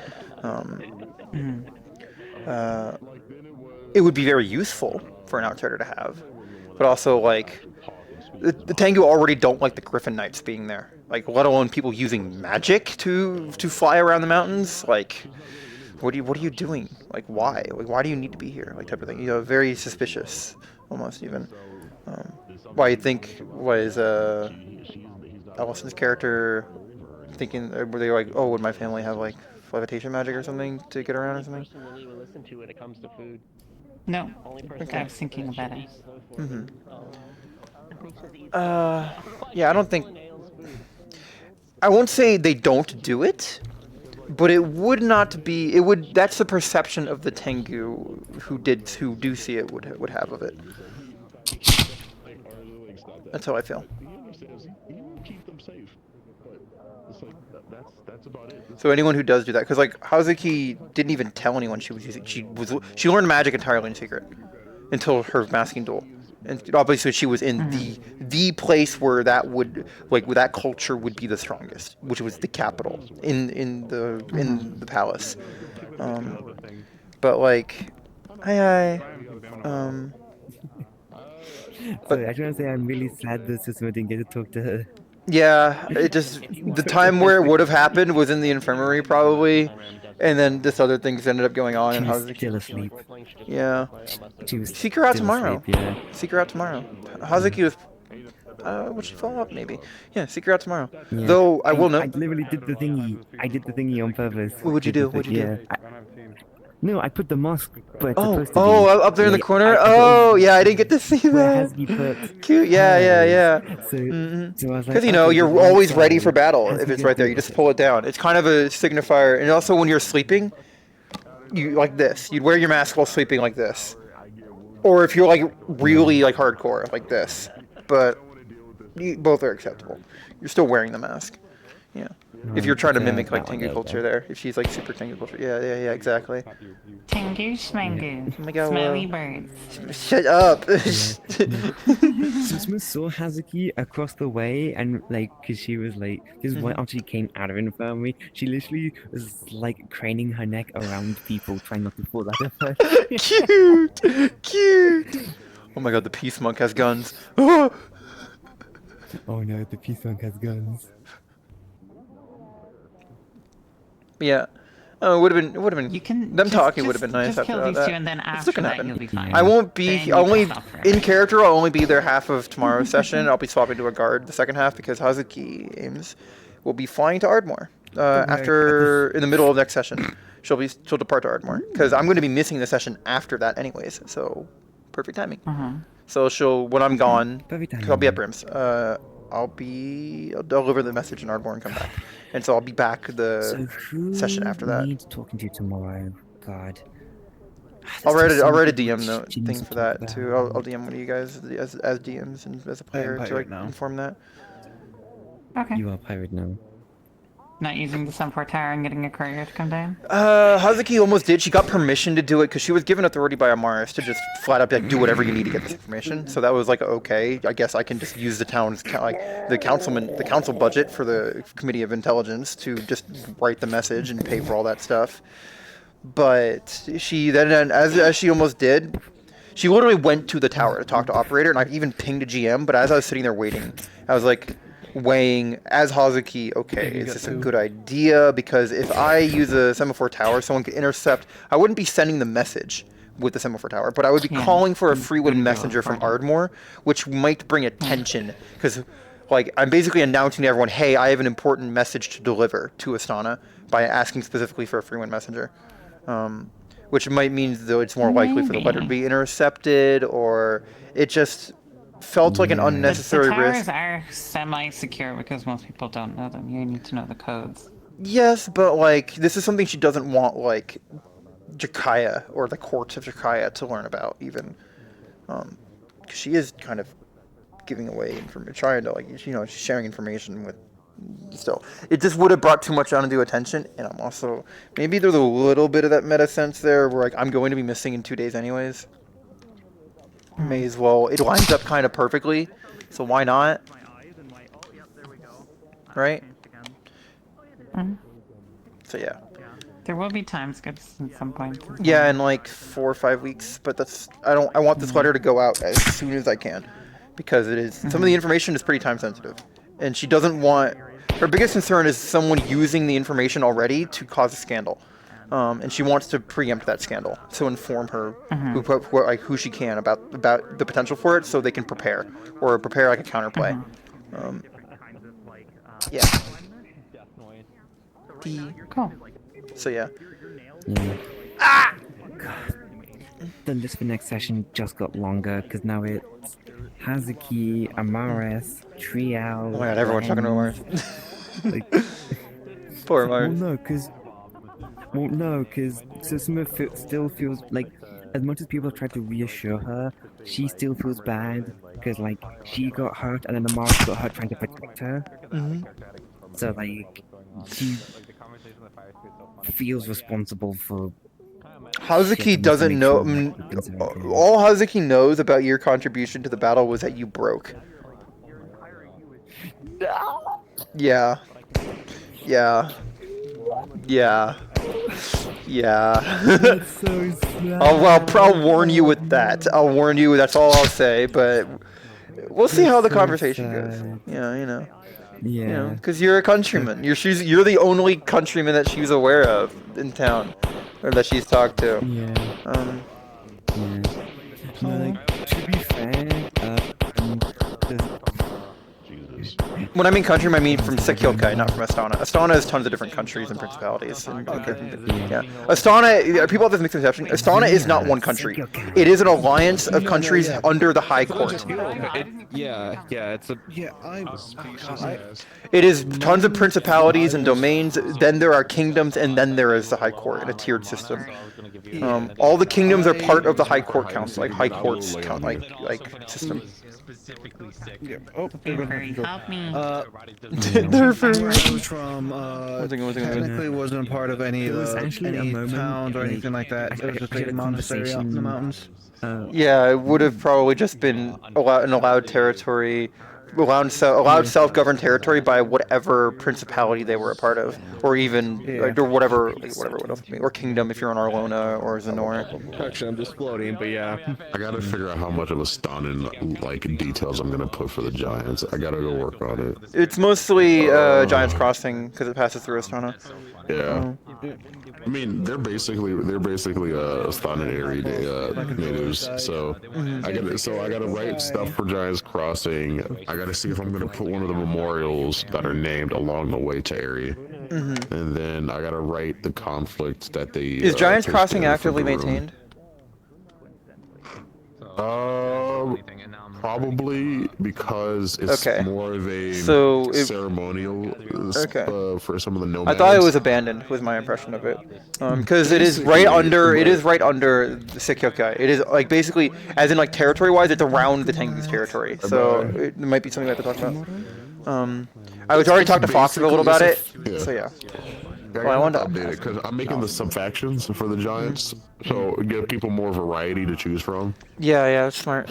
It would be very useful for an outsider to have, but also like the Tengu already don't like the Griffin Knights being there, like let alone people using magic to fly around the mountains, like. What are you doing? Like, why? Like, why do you need to be here? Like, type of thing. You know, very suspicious, almost even. Why you think was Allison's character thinking? Were they like, oh, would my family have like levitation magic or something to get around or something? No. Okay. I was thinking about it. Yeah, I don't think. I won't say they don't do it. But it would not be. It would. That's the perception of the Tengu who do see it would have of it. That's how I feel. So anyone who does do that, because like Hazuki didn't even tell anyone she was using. She learned magic entirely in secret until her masking duel, and obviously she was in the place where that would where that culture would be the strongest, which was the capital in the palace. But like, But I just want to say I'm really sad that Susumu didn't get to talk to her. Yeah, it just the time where it would have happened was in the infirmary probably, and then this other things ended up going on. She And was Hazuki still asleep. Yeah. She was Seek her out still tomorrow. asleep, yeah. Seek her out tomorrow. Hazuki was. Would she follow up? Maybe. Yeah, seek her out tomorrow. Yeah. Though I will I note. literally did the thingy. I did the thingy on purpose. What would you do? What'd you do? No, I put the mask. But Oh, up there in the corner. Yeah, I didn't get to see that. Cute. Yeah. So I was like, Because you know you're always ready for battle if it's right there. You just pull it down. It's kind of a signifier, and also when you're sleeping, you like this. You'd wear your mask while sleeping like this, or if you're like really like hardcore like this. But both are acceptable. You're still wearing the mask. Yeah. If you're trying to mimic like Tengu culture there, if she's like super Tengu culture, yeah, exactly. Tengu schmengu. Oh my God, Smelly birds. Shut up. Susumu saw Hazuki across the way and like, cause she was like, cause after she came out of infirmary, she literally was like craning her neck around people, trying not to fall out of her. Cute. Oh my God, the peace monk has guns. Oh no, the peace monk has guns. Yeah. Oh, it would have been. You can. Them talking would have been nice Just after kill these that. two, and then It's after gonna that, happen. you'll be fine. I won't be Then you only can suffer. in character. I'll only be there half of tomorrow's session. I'll be swapping to a guard the second half because Hazuki Ames will be flying to Ardmore after in the middle of next session. She'll depart to Ardmore because I'm going to be missing the session after that anyways. So perfect timing. So when I'm gone, because I'll be at Brims. I'll deliver the message in Ardmore and come back. And so I'll be back the session after that. Needs talking to you tomorrow. God. I'll write a DM note thing for that too. I'll DM one of you guys as DMs and as a player to like inform that. Okay. You are pirate now. Not using the Sun 4 Tower and getting a courier to come down? Hazuki almost did. She got permission to do it because she was given authority by Amaris to just flat out like do whatever you need to get this information. So that was like okay. I guess I can just use the town's the council budget for the Committee of Intelligence to just write the message and pay for all that stuff. But she then, as she almost did, she literally went to the tower to talk to operator, and I even pinged a GM. But as I was sitting there waiting, I was like weighing as Hazuki, okay, is this a good idea? Because if I use a semaphore tower, someone could intercept. I wouldn't be sending the message with the semaphore tower, but I would be calling for a freewind messenger from Ardmore, which might bring attention. Because, like, I'm basically announcing to everyone, hey, I have an important message to deliver to Astana by asking specifically for a freewind messenger. Which might mean, though, it's more likely for the letter to be intercepted, or it just felt like an unnecessary risk. The towers are semi-secure because most people don't know them. You need to know the codes. Yes, but like this is something she doesn't want like Jakaya or the courts of Jakaya to learn about even. Cause she is kind of giving away information, trying to like sharing information with. Still, it just would have brought too much undue attention, and I'm also maybe there's a little bit of that meta sense there where like I'm going to be missing in 2 days anyways. May as well. It lines up kind of perfectly, so why not? Right? So yeah. There will be time skips at some point. Yeah, in like 4 or 5 weeks, but I want this letter to go out as soon as I can, because it is some of the information is pretty time sensitive, and she doesn't want. Her biggest concern is someone using the information already to cause a scandal. And she wants to preempt that scandal to inform her who she can about the potential for it, so they can prepare like a counterplay. Yeah. Cool. So yeah. Ah! God. The list for next session just got longer because now it's Hazuki, Amaris, Trial. Oh my God! Everyone's talking to Amaris. Like, poor Amaris. Well, no, because Susumu still feels like as much as people try to reassure her, she still feels bad because like she got hurt and then the Mars got hurt trying to protect her. So like she feels responsible for. Hazuki doesn't know. All Hazuki knows about your contribution to the battle was that you broke. Yeah. Yeah. Yeah. Yeah. I'll warn you with that. I'll warn you. That's all I'll say. But we'll see how the conversation goes. Yeah, you know. Yeah. You know, because you're a countryman. You're the only countryman that she's aware of in town, or that she's talked to. Yeah. Like, to be fair, when I mean countryman, I mean from Sekyokai, not from Astana. Astana has tons of different countries and principalities. And, yeah. Astana, people have this mixed conception. Astana is not one country. It is an alliance of countries under the High Court. It is tons of principalities and domains, then there are kingdoms, and then there is the High Court in a tiered system. All the kingdoms are part of the High Court Council, like High Court's like system. Help me. They're from technically wasn't part of any towns or anything like that. It was just a monastery up in the mountains. Yeah, it would have probably just been an allowed territory, allowed self-governed territory by whatever principality they were a part of, or even or whatever what else, or kingdom if you're on Arlona or Zenor. Actually, I'm just floating, but yeah. I gotta figure out how much of a stunning like details I'm gonna put for the Giants. I gotta go work on it. It's mostly Giants Crossing because it passes through Astana. Yeah. I mean, they're basically Astana area natives. So I gotta write stuff for Giants Crossing. I gotta see if I'm gonna put one of the memorials that are named along the way to area. And then I gotta write the conflict that they. Is Giants Crossing actively maintained? Probably because it's more of a ceremonial for some of the nomads. I thought it was abandoned. Was my impression of it, because it is right under the Sekyokai. It is like basically, as in like territory-wise, it's around the Tengu's territory. So it might be something we have to talk about. I was already talking to Fox a little about it. So yeah. Well, I wanted to update it because I'm making the sub-factions for the Giants, so give people more variety to choose from. Yeah, that's smart.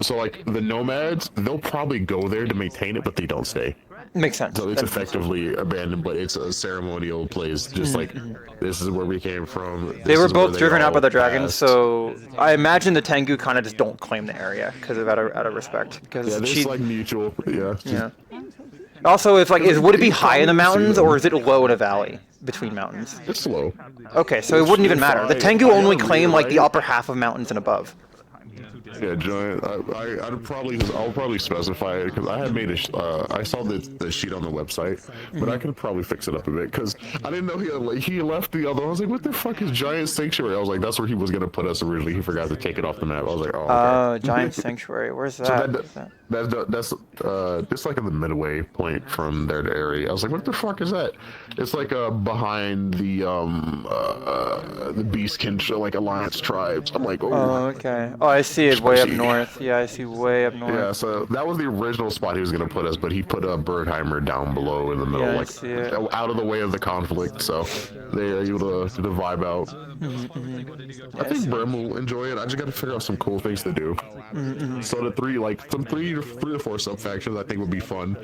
So like the nomads, they'll probably go there to maintain it, but they don't stay. Makes sense. So it's effectively abandoned, but it's a ceremonial place, just like this is where we came from. They were both driven out by the dragons, so I imagine the Tengu kind of just don't claim the area because of out of respect. Because there's like mutual, yeah. Also, if would it be high in the mountains or is it low in a valley between mountains? It's low. Okay, so it wouldn't even matter. The Tengu only claim like the upper half of mountains and above. Yeah, Giant. I'll probably specify it because I had made I saw the sheet on the website, but I could probably fix it up a bit because I didn't know he left the other. I was like, what the fuck is Giant Sanctuary? I was like, that's where he was gonna put us originally. He forgot to take it off the map. I was like, oh. Okay. Giant Sanctuary. Where's that? So that's just like in the midway point from there to area. I was like, what the fuck is that? It's like behind the Beastkin like Alliance tribes. I'm like, oh, okay. Oh, I see it way up north. Yeah, I see way up north. Yeah, so that was the original spot he was gonna put us, but he put a Birdheimer down below in the middle, out of the way of the conflict. So they are able to vibe out. I think Brim will enjoy it. I just got to figure out some cool things to do. So the three or four sub factions I think would be fun.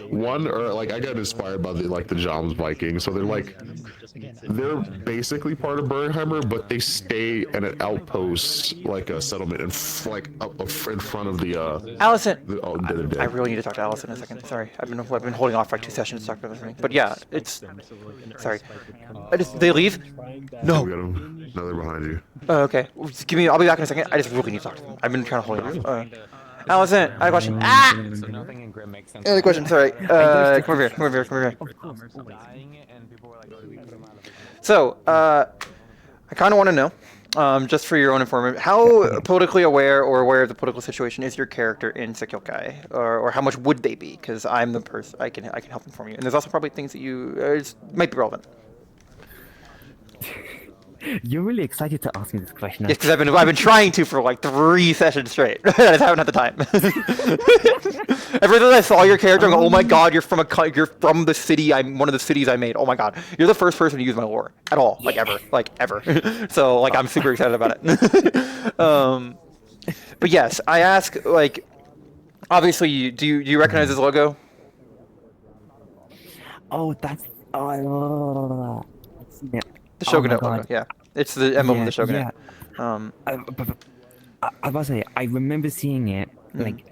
One, or like I got inspired by the Joms Vikings. So they're basically part of Birdheimer, but they stay in an outpost, like a settlement, in front of the. Allison. I really need to talk to Allison in a second. Sorry, I've been holding off for like 2 sessions to talk about this. But yeah, it's. Sorry. They leave? No. No, they're behind you. Oh, okay. Just I'll be back in a second. I just really need to talk to them. I've been trying to hold it off. Allison, I have a question. So nothing in Grim makes sense. Another question. Sorry. Come over here. So, I kind of want to know, just for your own information, how politically aware or aware of the political situation is your character in Sekyokai, or how much would they be? Because I'm the person I can help inform you, and there's also probably things that you might be relevant. You're really excited to ask me this question. Yes, because I've been trying to for like 3 sessions straight. I just haven't had the time. Ever since I saw your character, I'm like, oh my god, you're from the city. I'm one of the cities I made. Oh my god, you're the first person to use my lore at all, like ever. So like I'm super excited about it. But yes, I ask like, obviously, do you recognize this logo? Oh, that's The Shogunate logo, yeah. It's the emblem of the Shogunate. Yeah. I was about to say, I remember seeing it, like,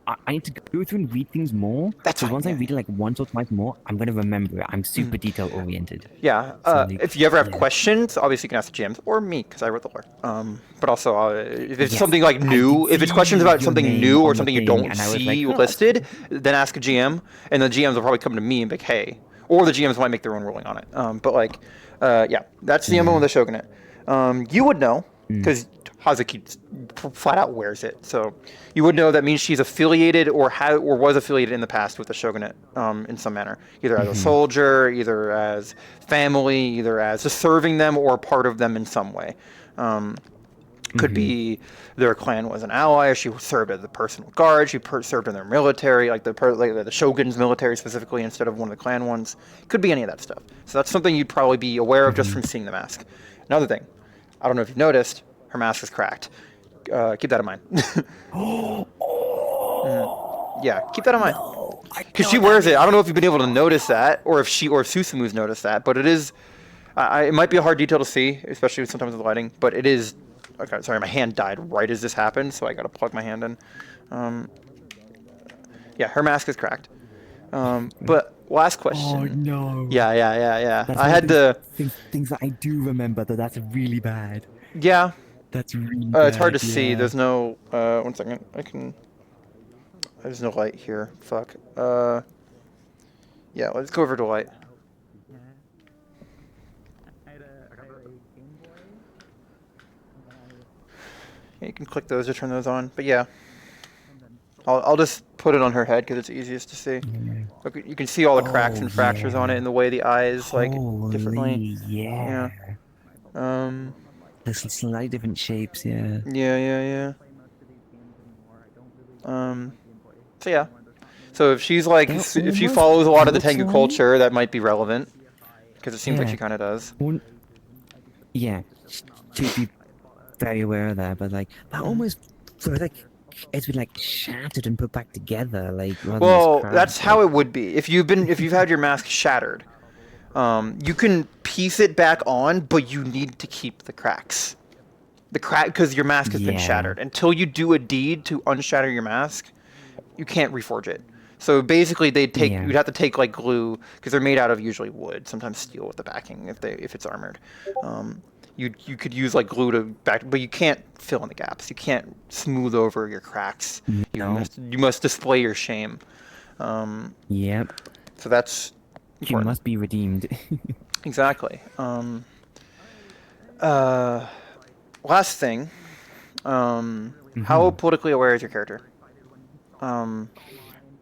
I need to go through and read things more. That's fine, once yeah. I read it like once or twice more, I'm going to remember it. I'm super detail oriented. Yeah, so, like, if you ever have questions, obviously you can ask the GMs, or me, because I wrote the lore. But also, if it's something like new, if it's questions about something new or something you don't see listed, then ask a GM, and the GMs will probably come to me and be like, hey, or the GMs might make their own ruling on it. But like, yeah, that's the emblem of the Shogunate. You would know, because Hazuki flat out wears it, so you would know that means she's affiliated or was affiliated in the past with the Shogunate in some manner, either as a soldier, either as family, either as just serving them or part of them in some way. Could be their clan was an ally, she served as the personal guard, she served in their military, like the shogun's military specifically instead of one of the clan ones. Could be any of that stuff. So that's something you'd probably be aware of just from seeing the mask. Another thing, I don't know if you've noticed, her mask is cracked. Keep that in mind. Yeah, keep that in mind. Because she wears it. I don't know if you've been able to notice that, or if Susumu's noticed that, but it is. It might be a hard detail to see, especially sometimes with lighting. But it is. Okay, sorry, my hand died right as this happened, so I got to plug my hand in. Yeah, her mask is cracked. But last question. Oh no. Yeah. That's I had the things that I do remember, though. That's really bad. Yeah. That's really bad. It's hard to see. There's no. 1 second. There's no light here. Fuck. Yeah, let's go over to light. Yeah, you can click those to turn those on. But yeah, I'll just put it on her head because it's easiest to see. Look, you can see all the cracks and fractures on it, and the way the eyes like differently. Yeah. There's slightly different shapes. Yeah. Yeah. So yeah. So if she's like, if she follows a lot of the Tengu culture, that might be relevant, because it seems like she kind of does. Yeah, to be very aware of that, but like that almost feels like it's been like shattered and put back together, like. Well, that's how it would be if you've had your mask shattered. You can piece it back on, but you need to keep the cracks. Because your mask has been shattered. Until you do a deed to unshatter your mask, you can't reforge it. So basically, you'd have to take like glue, because they're made out of usually wood, sometimes steel with the backing if it's armored. You could use like glue to back, but you can't fill in the gaps. You can't smooth over your cracks. No. You must display your shame. Yep. So that's important. You must be redeemed. Exactly. Last thing. How politically aware is your character?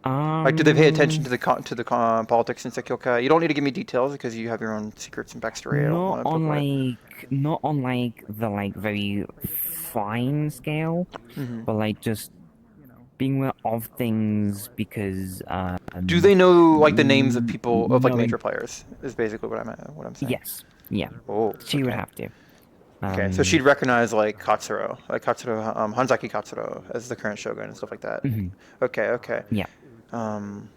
Like, do they pay attention to the politics in Sekioka? You don't need to give me details because you have your own secrets and backstory. Not on the very fine scale, but like just being aware of things because. Do they know like the names of people of like major players? Is basically what I'm saying. Yes. Yeah. Oh. She would have to. Okay, so she'd recognize like Katsuro, Hanzaki Katsuro as the current shogun and stuff like that. Okay. Yeah. I'm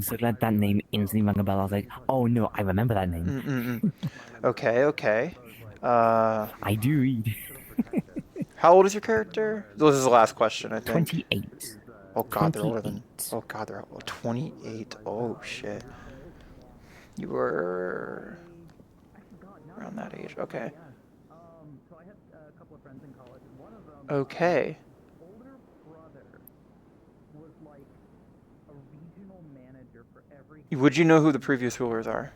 so glad that name instantly rang a bell. I was like, oh no, I remember that name. Okay. I do read. How old is your character? This is the last question, I think. 28. Oh god, they're older than. Oh god, they're 28. Oh shit. You were around that age. Okay. Okay. Would you know who the previous rulers are?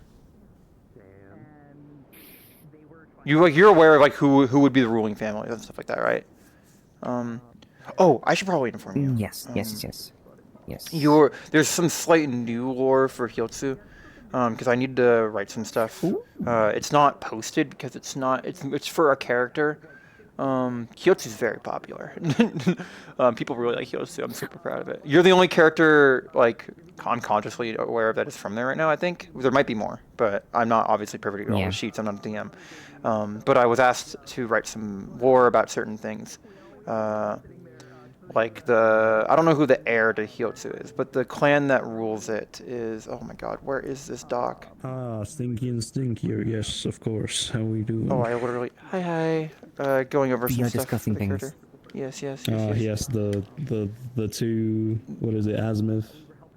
You're aware of like who would be the ruling families and stuff like that, right? Oh, I should probably inform you. Yes. There's some slight new lore for Hyotsu. because I need to write some stuff. It's not posted because it's for a character. Hyotsu's very popular. People really like Hyotsu. I'm super proud of it. You're the only character like unconsciously aware of that is from there right now. I think there might be more, but I'm not obviously privy to all the sheets. I'm not a DM. But I was asked to write some lore about certain things. Like I don't know who the heir to Hyotsu is, but the clan that rules it is, oh my god, where is this doc? Stinky and Stinkier, yes, of course. How we doing? Oh, I literally, hi. Going over some stuff. Discussing for the things. character. Yes. Yes, the two, what is it, Azimuth?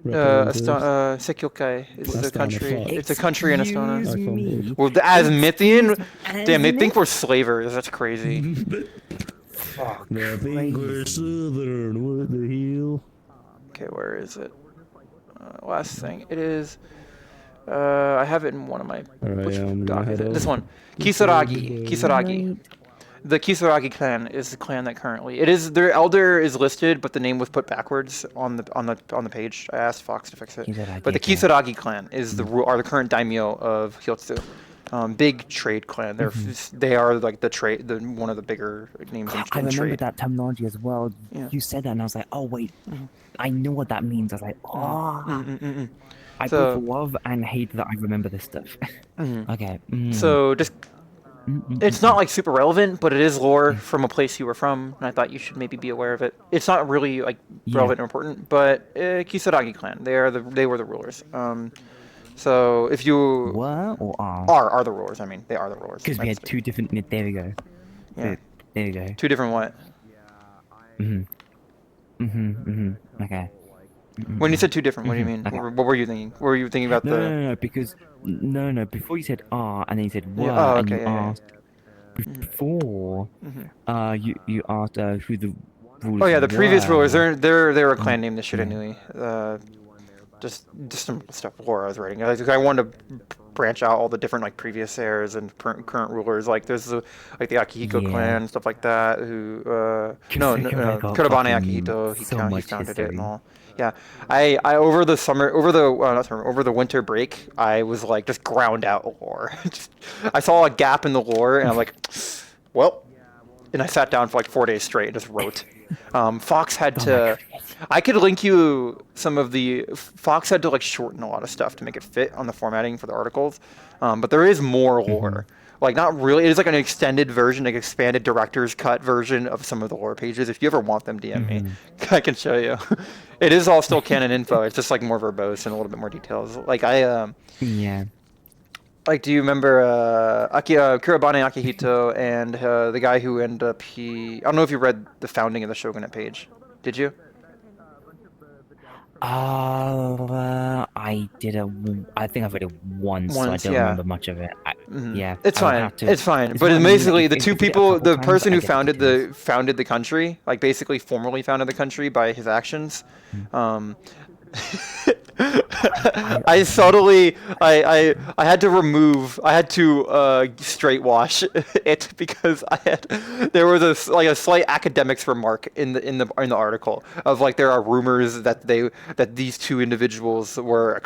Sekyokai is the country. It's a country in Astana. Me. Well, the Azimithian? Damn, they think we're slavers. That's crazy. Fuck. They think we're southern. What the hell? Okay, where is it? Last thing. It is. I have it in one of my. Which doc is it? This one. Kisaragi. The Kisaragi clan is the clan that currently their elder is listed, but the name was put backwards on the page. I asked Fox to fix it. But the Kisaragi clan are the current daimyo of Hyotsu. Big trade clan. They are like one of the bigger names in trade. I remember that terminology as well. Yeah. You said that, and I was like, oh wait, I know what that means. I was like, oh. I both love and hate that I remember this stuff. Okay. So just. It's not like super relevant, but it is lore from a place you were from, and I thought you should maybe be aware of it. It's not really like relevant or important, but Kisaragi clan, they were the rulers. So if you are the rulers, I mean they are the rulers. Because we had two different. There we go. Yeah. There we go. Two different what? Okay. When you said two different, what do you mean? Okay. What were you thinking? What were you thinking about No, because before you said and then you said what, and you asked before you asked who the rulers were. Oh yeah, the previous rulers. They're a clan named the Shiranui. Just some stuff lore I was writing. I wanted to branch out all the different like previous heirs and current rulers. Like there's like the Akihiko clan, stuff like that. Who Kurabane Akihito. He founded it and all. Yeah, I over the winter break, I was like just ground out lore. I saw a gap in the lore, and I'm like, well, and I sat down for like 4 days straight and just wrote. Fox had to. I could link you some of the. Fox had to like shorten a lot of stuff to make it fit on the formatting for the articles, but there is more lore. Like not really. It is like an extended version, like expanded director's cut version of some of the lore pages. If you ever want them, DM me. I can show you. It is all still canon info. It's just like more verbose and a little bit more details. Like Like, do you remember Kurabane Akihito and the guy who ended up I don't know if you read the founding of the shogunate page. Did you? I did I think I've read it once, so I don't remember much of it. It's fine. It's fine. But basically, the two people, the person who founded the country, like basically formally founded the country by his actions. I had to straight wash it because there was a slight academics remark in the article of like there are rumors that these two individuals were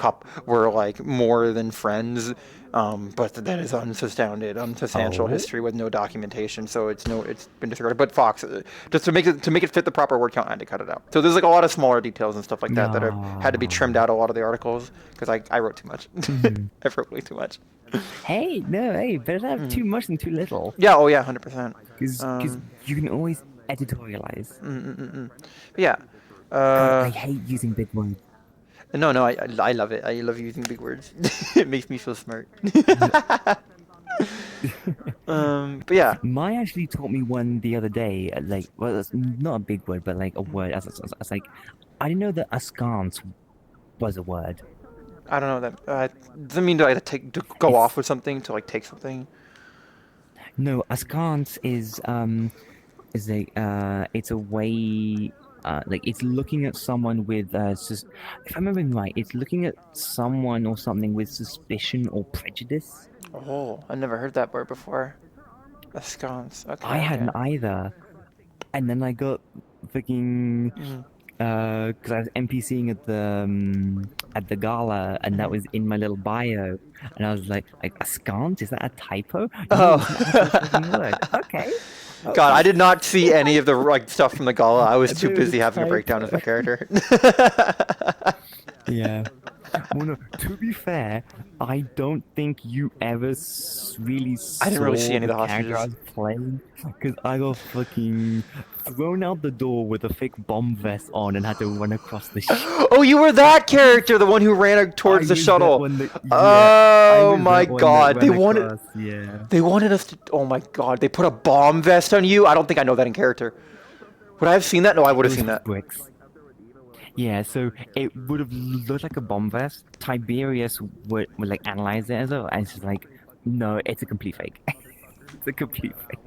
like more than friends, but that is unsubstantial history with no documentation, so it's been disregarded. But Fox, just to make it fit the proper word count, I had to cut it out. So there's like a lot of smaller details and stuff like that that have had to be trimmed out a lot of the articles because I wrote too much. I wrote way too much. Better to have too much than too little. Yeah, 100%. Because you can always editorialize. But yeah. I hate using big words. No, I love it. I love using big words. It makes me feel smart. But yeah. Mai actually taught me one the other day. Like, well, it's not a big word, but like a word. I was like, I didn't know that askance was a word. I don't know that. Does it mean to go off with something, to like take something? No, askance is it's a way. Like it's looking at someone with if I'm remembering right, it's looking at someone or something with suspicion or prejudice. Oh, I've never heard that word before. Askance. Okay. I hadn't either, and then I got freaking because I was NPCing at the gala, and that was in my little bio, and I was like askant? Is that a typo? No, it's not how to fucking work. Okay. God, I did not see any of the like stuff from the gala. I was too busy having a breakdown of my character. Yeah. Well, no, to be fair, I don't think you ever really saw I didn't really see any of the character I hostages. was playing, because I got fucking thrown out the door with a fake bomb vest on and had to run across the Oh, you were that character, the one who ran towards the shuttle. Oh my God, they wanted. They wanted us to. Oh my God, they put a bomb vest on you. I don't think I know that in character. Would I have seen that? No, I would have seen that. Bricks. Yeah, so it would have looked like a bomb vest. Tiberius would like analyze it as well, and it's just like, no, it's a complete fake. It's a complete fake.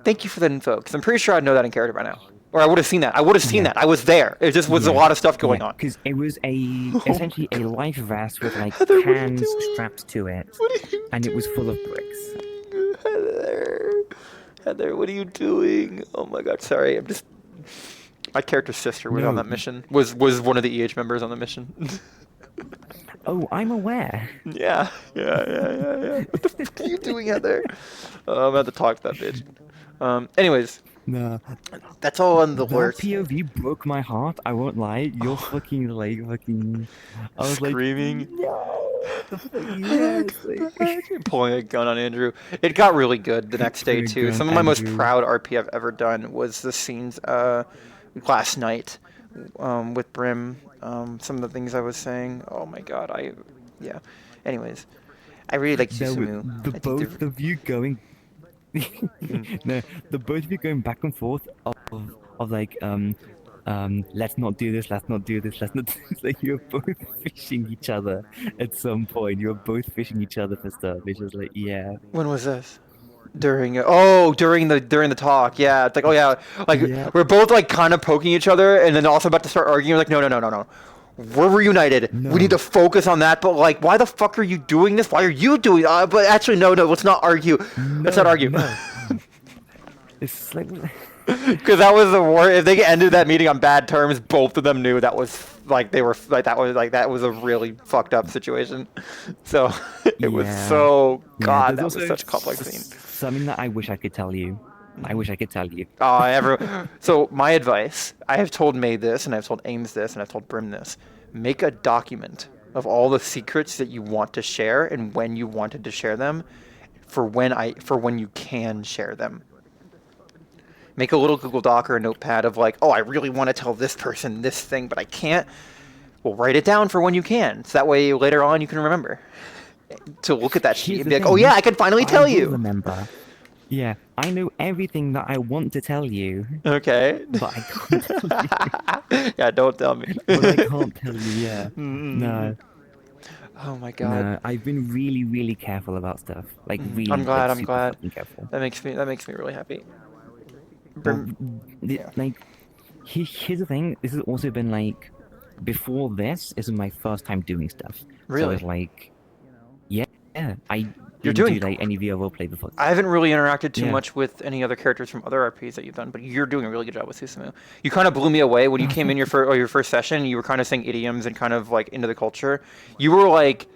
Thank you for that info, because I'm pretty sure I'd know that in character by now. Or I would have seen that. I would have seen that. I was there. It just was a lot of stuff going on. Because it was essentially a life vest with like hands strapped to it, and it was full of bricks. Heather, what are you doing? Oh my God, sorry. I'm just. My character's sister was on that mission. Was one of the EH members on the mission. Oh, I'm aware. Yeah. What the fuck are you doing, Heather? I'm gonna have to talk to that bitch. Anyways. No. That's all on the works. That POV broke my heart. I won't lie. You're fucking fucking. I was screaming. Yes. Pulling a gun on Andrew. It got really good the next day too. Some of my most proud RP I've ever done was the scenes last night with Brim. Some of the things I was saying. Oh my God. Yeah. Anyways, I really like Susumu. The both of you going. No, the both of you going back and forth of like let's not do this, let's not do this, let's not do this. Like you're both fishing each other at some point. You're both fishing each other for stuff. It's just like, yeah. When was this? During the talk, yeah. It's like, oh yeah, like we're both like kind of poking each other, and then also about to start arguing. Like, no. We're reunited. No. We need to focus on that. But like, why the fuck are you doing this? Why are you doing? But actually, no. Let's not argue. Let's not argue. No. It's like. Because that was the war. If they ended that meeting on bad terms, both of them knew that was like they were like that was a really fucked up situation. So it was so God. That was such a complex scene. Something that I wish I could tell you. I wish I could tell you. So my advice, I have told May this, and I've told Ames this, and I've told Brim this. Make a document of all the secrets that you want to share and when you wanted to share them, for when you can share them. Make a little Google Doc or a notepad of like, oh, I really want to tell this person this thing, but I can't. Well, write it down for when you can. So that way later on you can remember to look at that sheet and be like, oh yeah, I can finally tell you. Remember. Yeah, I know everything that I want to tell you. Okay. But I can't tell you. Yeah, don't tell me. But I can't tell you, yeah. No. Oh my God. No, I've been really, really careful about stuff. Like really. I'm glad. Careful. That makes me really happy. Well, like, here's the thing. This has also been like, before this is my first time doing stuff. Really? So it's like, yeah, I You're didn't doing do like any VR roleplay before. I haven't really interacted too much with any other characters from other RPs that you've done, but you're doing a really good job with Susumu. You kind of blew me away when you came in your first session. You were kind of saying idioms and kind of like into the culture. You were like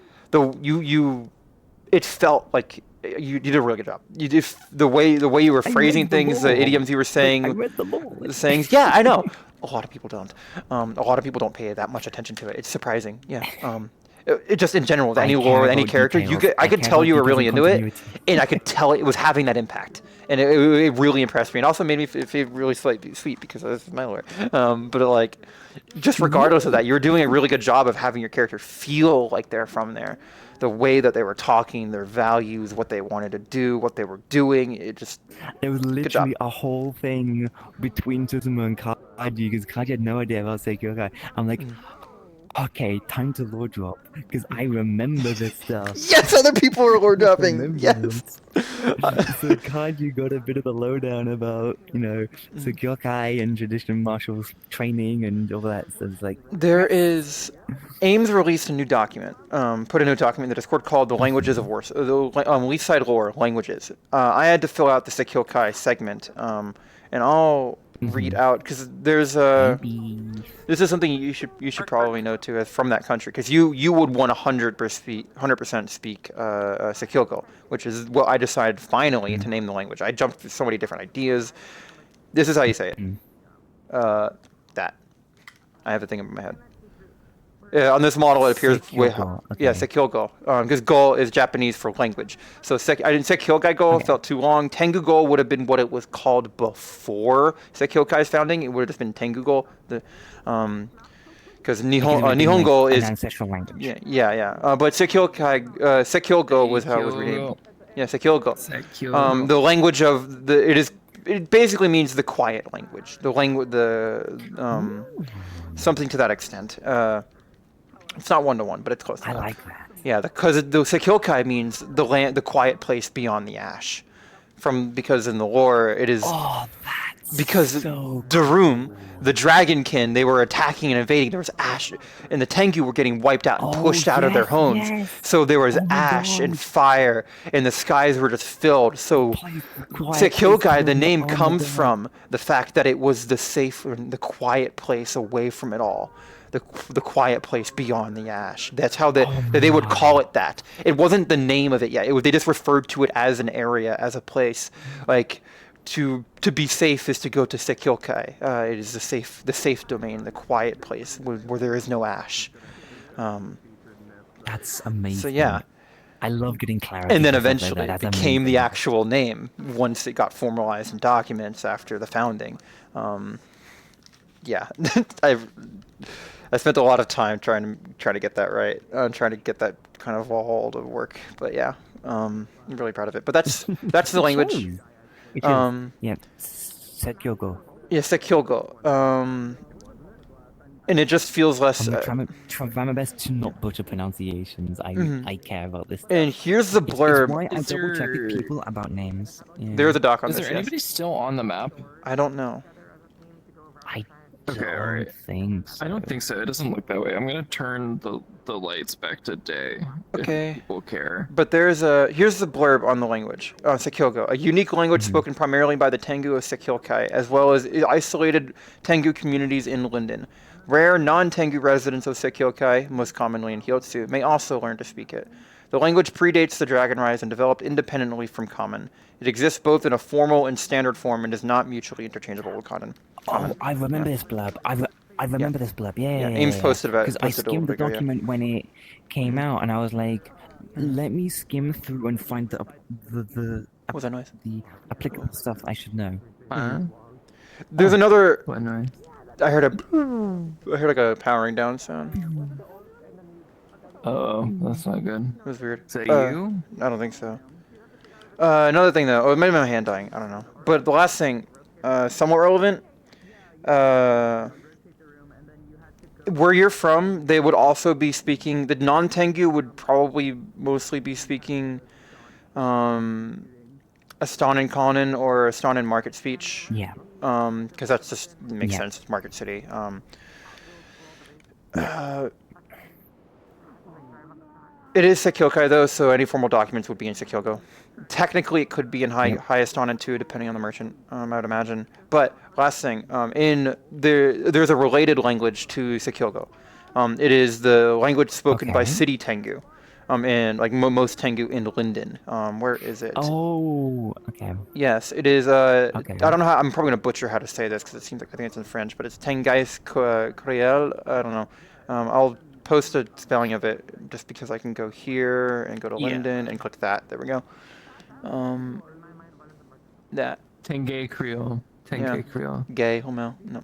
it felt like you did a really good job. You did the way you were phrasing things, the idioms you were saying. I read them all. The sayings. Yeah, I know. A lot of people don't. A lot of people don't pay that much attention to it. It's surprising. Yeah. It just in general, with any lore, with any character, I could tell you were really into it, and I could tell it was having that impact, and it really impressed me, and also made me feel really sweet because this is my lore. But like, just regardless of that, you were doing a really good job of having your character feel like they're from there, the way that they were talking, their values, what they wanted to do, what they were doing. It was literally a whole thing between Susumu and Kaji, because Kaji had no idea about Seikyokai. I'm like. Okay, time to lore drop, because I remember this stuff. Yes, other people are lore dropping. Yes. So Kaji got a bit of the lowdown about, Seikyokai and traditional martial training and all that. So it's like Ames released a new document. Put a new document in the Discord called "The Languages of War." Least Side Lore Languages. I had to fill out the Seikyokai segment, and I'll read out, because there's this is something you should probably know too, as from that country, because you would want 100% speak Sekilgo, which is what I decided finally to name the language. I jumped through so many different ideas. This is how you say it. That. I have the thing in my head. On this model, it appears yeah, Sekilgo, because go is Japanese for language. So I didn't Sekilgai go felt too long. Tengu go would have been what it was called before Sekiokai's founding. It would have just been Tengu go. Because Nihongo is ancestral language. Yeah. But Sekilgo was how it was renamed. Yeah, Sekilgo. The language of it basically means the quiet language. Something to that extent. It's not 1-to-1, but it's close to that. I like that. Yeah, because the Sekilkai means the quiet place beyond the ash. Because in the lore it is because Darum, the dragonkin, they were attacking and invading. There was ash, and the Tengu were getting wiped out and pushed out of their homes. Yes. So there was ash and fire, and the skies were just filled. So Sekilkai, the name comes from the fact that it was the quiet place away from it all. The quiet place beyond the ash. That's how they would call it that. It wasn't the name of it yet. They just referred to it as an area, as a place. Like, to be safe is to go to Sekilkai. It is the safe domain, the quiet place where there is no ash. That's amazing. So yeah. I love getting clarity. And then eventually it became the actual name once it got formalized in documents after the founding. Yeah. I spent a lot of time trying to get that right, trying to get that kind of all to work. But yeah, I'm really proud of it. But that's the language. Yeah, Sekilgo. Yeah, Sekilgo. And it just feels less. I'm trying my best to not butcher pronunciations. I care about this. And here's the blurb. It's why I double check with people about names. Yeah. There's a doc on this. Is there anybody still on the map? I don't know. Okay, alright. I don't think so. It doesn't look that way. I'm gonna turn the lights back to day. Okay. If people care. But here's the blurb on the language. Sekilgo, a unique language spoken primarily by the Tengu of Sekilkai, as well as isolated Tengu communities in Linden. Rare non-Tengu residents of Sekilkai, most commonly in Hyotsu, may also learn to speak it. The language predates the Dragon Rise and developed independently from Common. It exists both in a formal and standard form and is not mutually interchangeable with Common. Oh, I remember this blurb. I remember this blurb. Yeah. Ames posted about it. Because I skimmed the document when it came out, and I was like, let me skim through and find the What's that noise? The applicable stuff I should know. There's another. What noise? I heard like a powering down sound. Oh, that's not good. It was weird. Is that you? I don't think so. Another thing though, it might be my hand dying. I don't know. But the last thing, somewhat relevant. Where you're from, they would also be speaking. The non-Tengu would probably mostly be speaking Astonan Conan or Astonan Market Speech. Yeah. Because that's just makes sense. It's Market City. It is Sekilkai though, so any formal documents would be in Sekilgo. Technically, it could be in High Astonan too, depending on the merchant. I would imagine. But last thing, there's a related language to Sekilgo. It is the language spoken by City Tengu, and like most Tengu in Linden. Where is it? Oh, okay. Yes, it is. I don't know how. I'm probably gonna butcher how to say this because it seems like I think it's in French, but it's Tengais Kriel. I don't know. I'll post a spelling of it just because I can go here and go to Linden and click that. There we go. That. Tengay Creole. Tengay Creole. Gay, homo. No.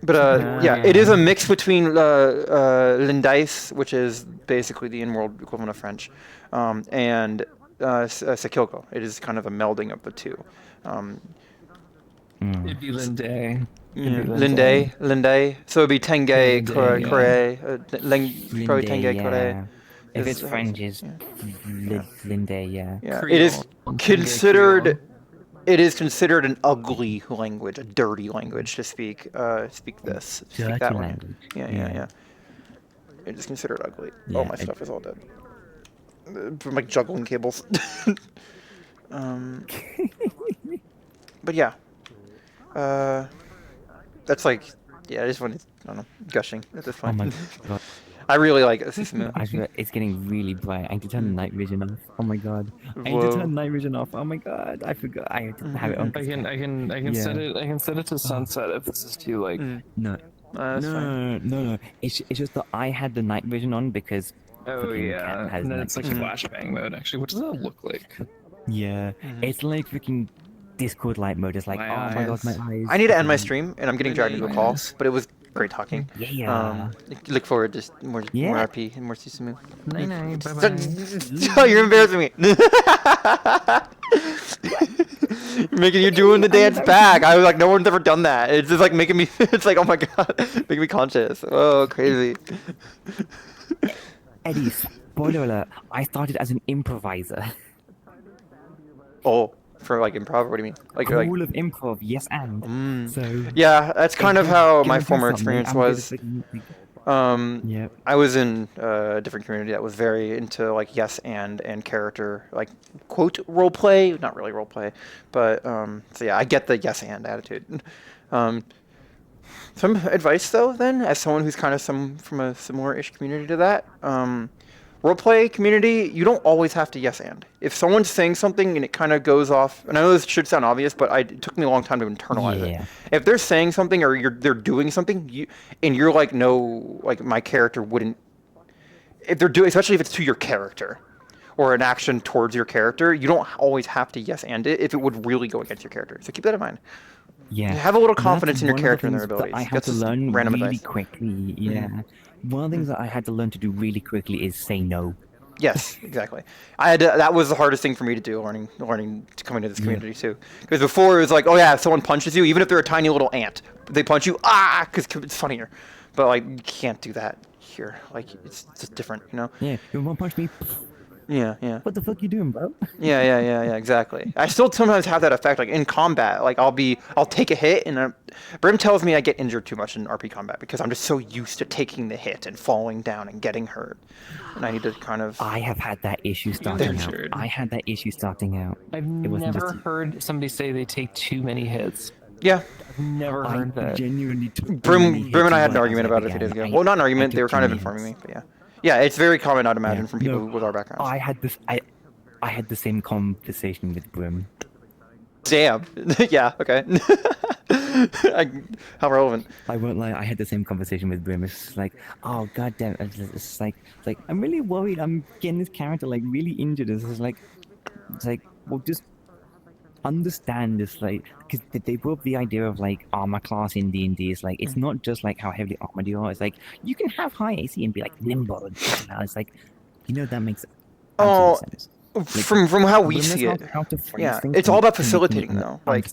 But yeah, it is a mix between Lindais, which is basically the in-world equivalent of French, and Sekilgo. It is kind of a melding of the two. It'd be Linday. Linday. So it'd be Tengay, Kore, probably Tengay, Kore. If it's French, it's Linday, yeah. It is considered. It is considered an ugly language, a dirty language to speak. Speak this. Speak that one. Yeah. It is considered ugly. Yeah, oh, my stuff is all dead. From like juggling cables. But yeah. That's like, yeah, I just wanted, I don't know, gushing at this Oh point. my god. I really like Susumu. Actually, it's getting really bright. I need to turn the night vision off. Oh my god. I need to Whoa. turn night vision off. Oh my god. I forgot. I have to have it on. I can set it. I can set it to sunset if this is too like. No. That's fine. No. It's just that I had the night vision on because. Oh freaking yeah, Cat has and then night it's like vision. flashbang mode. Actually, what does that look like? Yeah, it's like freaking Discord light mode. It's like, My oh my god, my eyes. I need to end my stream, and I'm getting dragged into a call, but it was great talking. Yeah. Look forward to more Yeah. RP and more Susumu. Night, bye-bye. Oh, you're embarrassing me. You're doing the dance back. I was like, no one's ever done that. It's just like making me. It's like, oh my god, making me conscious. Oh, crazy. Eddie, spoiler alert, I started as an improviser. Oh, for like improv? What do you mean? Like, Cool of improv, yes and. So. Yeah, that's kind of how my former something, experience I'm was. Yeah. I was in a different community that was very into like yes and character, like quote role play, not really role play, but so yeah, I get the yes and attitude. Some advice though, then, as someone who's kind of from a similar-ish community to that, roleplay community, you don't always have to yes and. If someone's saying something and it kind of goes off, and I know this should sound obvious, but it took me a long time to internalize it. If they're saying something or they're doing something, you're like, no, like my character wouldn't. If they're doing, especially if it's to your character, or an action towards your character, you don't always have to yes and it if it would really go against your character. So keep that in mind. Yeah. Have a little That's confidence in your one of the character and their things that abilities. I had That's to just learn random really advice. quickly. Yeah. One of the things that I had to learn to do really quickly is say no. Yes, exactly. I had to, that was the hardest thing for me to do, learning to come into this community too. Because before it was like, oh yeah, if someone punches you, even if they're a tiny little ant, they punch you, because it's funnier. But like, you can't do that here. Like, it's just different, you know? Yeah, you want to punch me? Yeah. What the fuck you doing, bro? Yeah, exactly. I still sometimes have that effect, like in combat. Like I'll take a hit, and Brim tells me I get injured too much in RP combat because I'm just so used to taking the hit and falling down and getting hurt, and I need to kind of. I have had that issue starting out. I've never heard somebody say they take too many hits. Yeah. I've never heard that. Genuinely took Brim and I had an argument about it a few days ago. Well, not an argument. They were kind of informing me, but yeah. Yeah, it's very common, I'd imagine, from people with our backgrounds. I had the same conversation with Brim. Damn. Yeah. Okay. How relevant? I won't lie. I had the same conversation with Brim. It's like, oh goddamn! It's like I'm really worried. I'm getting this character like really injured. It's like, well, just understand this, like, because they brought up the idea of like armor class in D&D. It's like it's not just like how heavily armored you are. It's like you can have high AC and be like nimble. And it's like, that makes sense. Like, from how we see it, yeah, it's all about facilitating though. Like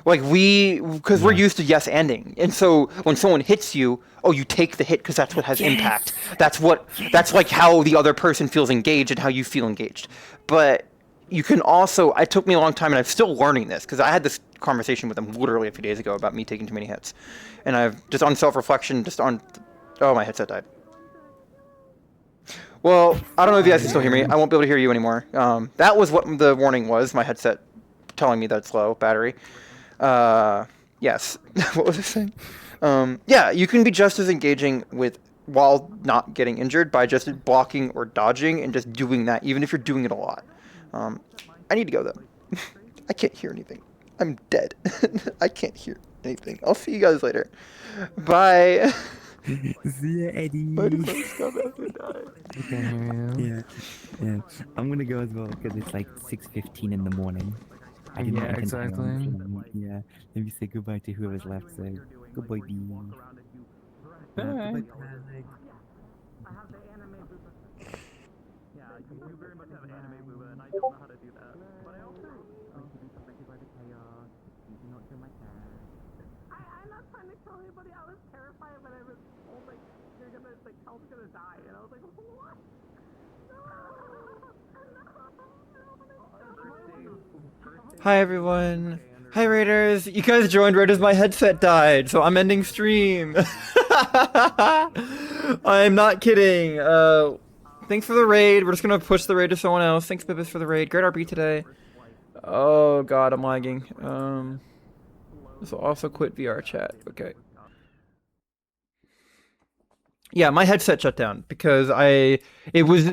because we're used to yes ending, and so when someone hits you, you take the hit because that's what has impact. That's like how the other person feels engaged and how you feel engaged. But you can also, it took me a long time, and I'm still learning this, because I had this conversation with them literally a few days ago about me taking too many hits. And I've, just on self-reflection, my headset died. Well, I don't know if you guys can still hear me. I won't be able to hear you anymore. That was what the warning was, my headset telling me that it's low battery. Yes. What was I saying? Yeah, you can be just as engaging while not getting injured by just blocking or dodging and just doing that, even if you're doing it a lot. I need to go though. I can't hear anything. I'm dead. I can't hear anything. I'll see you guys later. Bye. See ya, Eddie. Why does that stop after die? Yeah. I'm gonna go as well because it's like 6:15 in the morning. I didn't Yeah, exactly. Yeah. Maybe say goodbye to whoever's left. So goodbye, B. Bye. Hi everyone. Hi Raiders. You guys joined right as my headset died, so I'm ending stream. I'm not kidding. Thanks for the raid. We're just gonna push the raid to someone else. Thanks Bibis for the raid. Great RP today. Oh god, I'm lagging. This will also quit VR chat. Okay. Yeah, my headset shut down because it was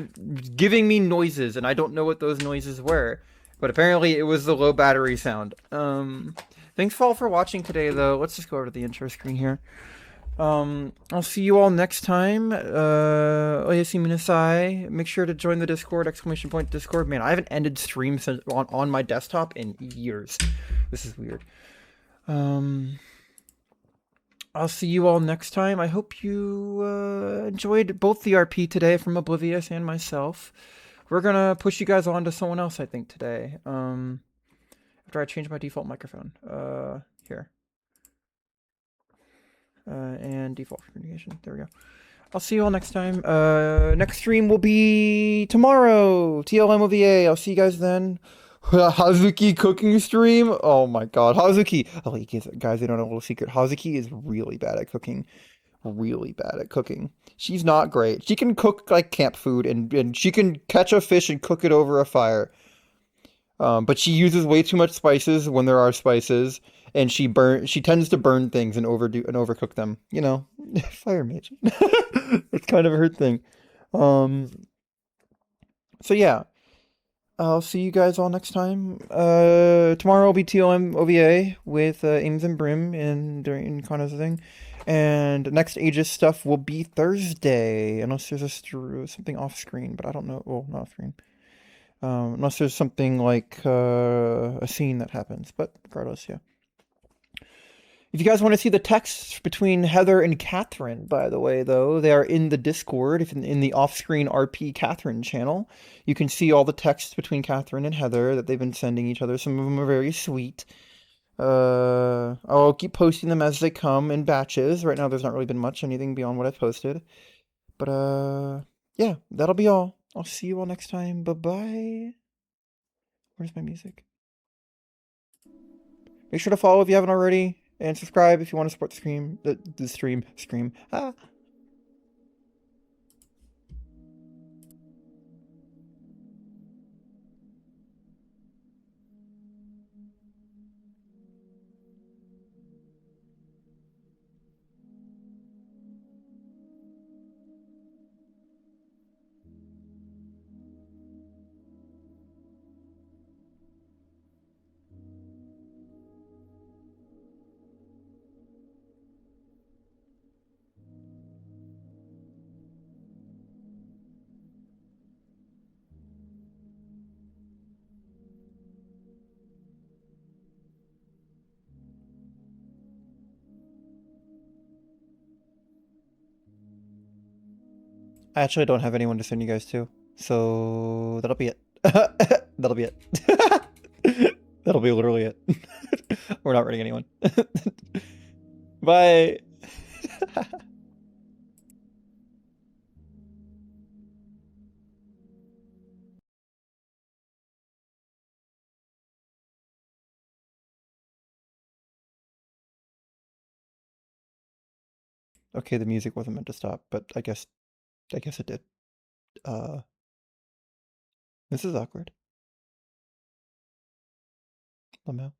giving me noises and I don't know what those noises were. But apparently it was the low battery sound. Thanks all for watching today though. Let's just go over to the intro screen here. I'll see you all next time. Oyasumi Nasai. Make sure to join the Discord, !Discord. Man, I haven't ended stream since on my desktop in years. This is weird. I'll see you all next time. I hope you enjoyed both the RP today from Oblivious and myself. We're gonna push you guys on to someone else, I think, today. After I change my default microphone. Here. And default communication. There we go. I'll see you all next time. Next stream will be tomorrow. TLMOVA. I'll see you guys then. Hazuki cooking stream. Oh my god. Hazuki. Oh, guys, they don't know a little secret. Hazuki is really bad at cooking. Really bad at cooking. She's not great. She can cook like camp food and she can catch a fish and cook it over a fire. But she uses way too much spices when there are spices, and she tends to burn things and overcook them. You know, fire mage. It's kind of her thing. So yeah, I'll see you guys all next time. Tomorrow will be TLM OVA with Ames and Brim and during kind of thing. And next Aegis stuff will be Thursday, unless there's something off screen, but I don't know. Well, not off screen. Unless there's something like a scene that happens, but regardless, yeah. If you guys want to see the texts between Heather and Catherine, by the way, though, they are in the Discord, in the off-screen RP Catherine channel. You can see all the texts between Catherine and Heather that they've been sending each other. Some of them are very sweet. I'll keep posting them as they come in batches. Right now, there's not really been anything beyond what I've posted. But, yeah, that'll be all. I'll see you all next time. Bye-bye. Where's my music? Make sure to follow if you haven't already. And subscribe if you want to support the stream. Ah. I actually don't have anyone to send you guys to, so that'll be it. That'll be it. That'll be literally it. We're not rating anyone. Bye. Okay, the music wasn't meant to stop, but I guess it did. This is awkward. Lamau.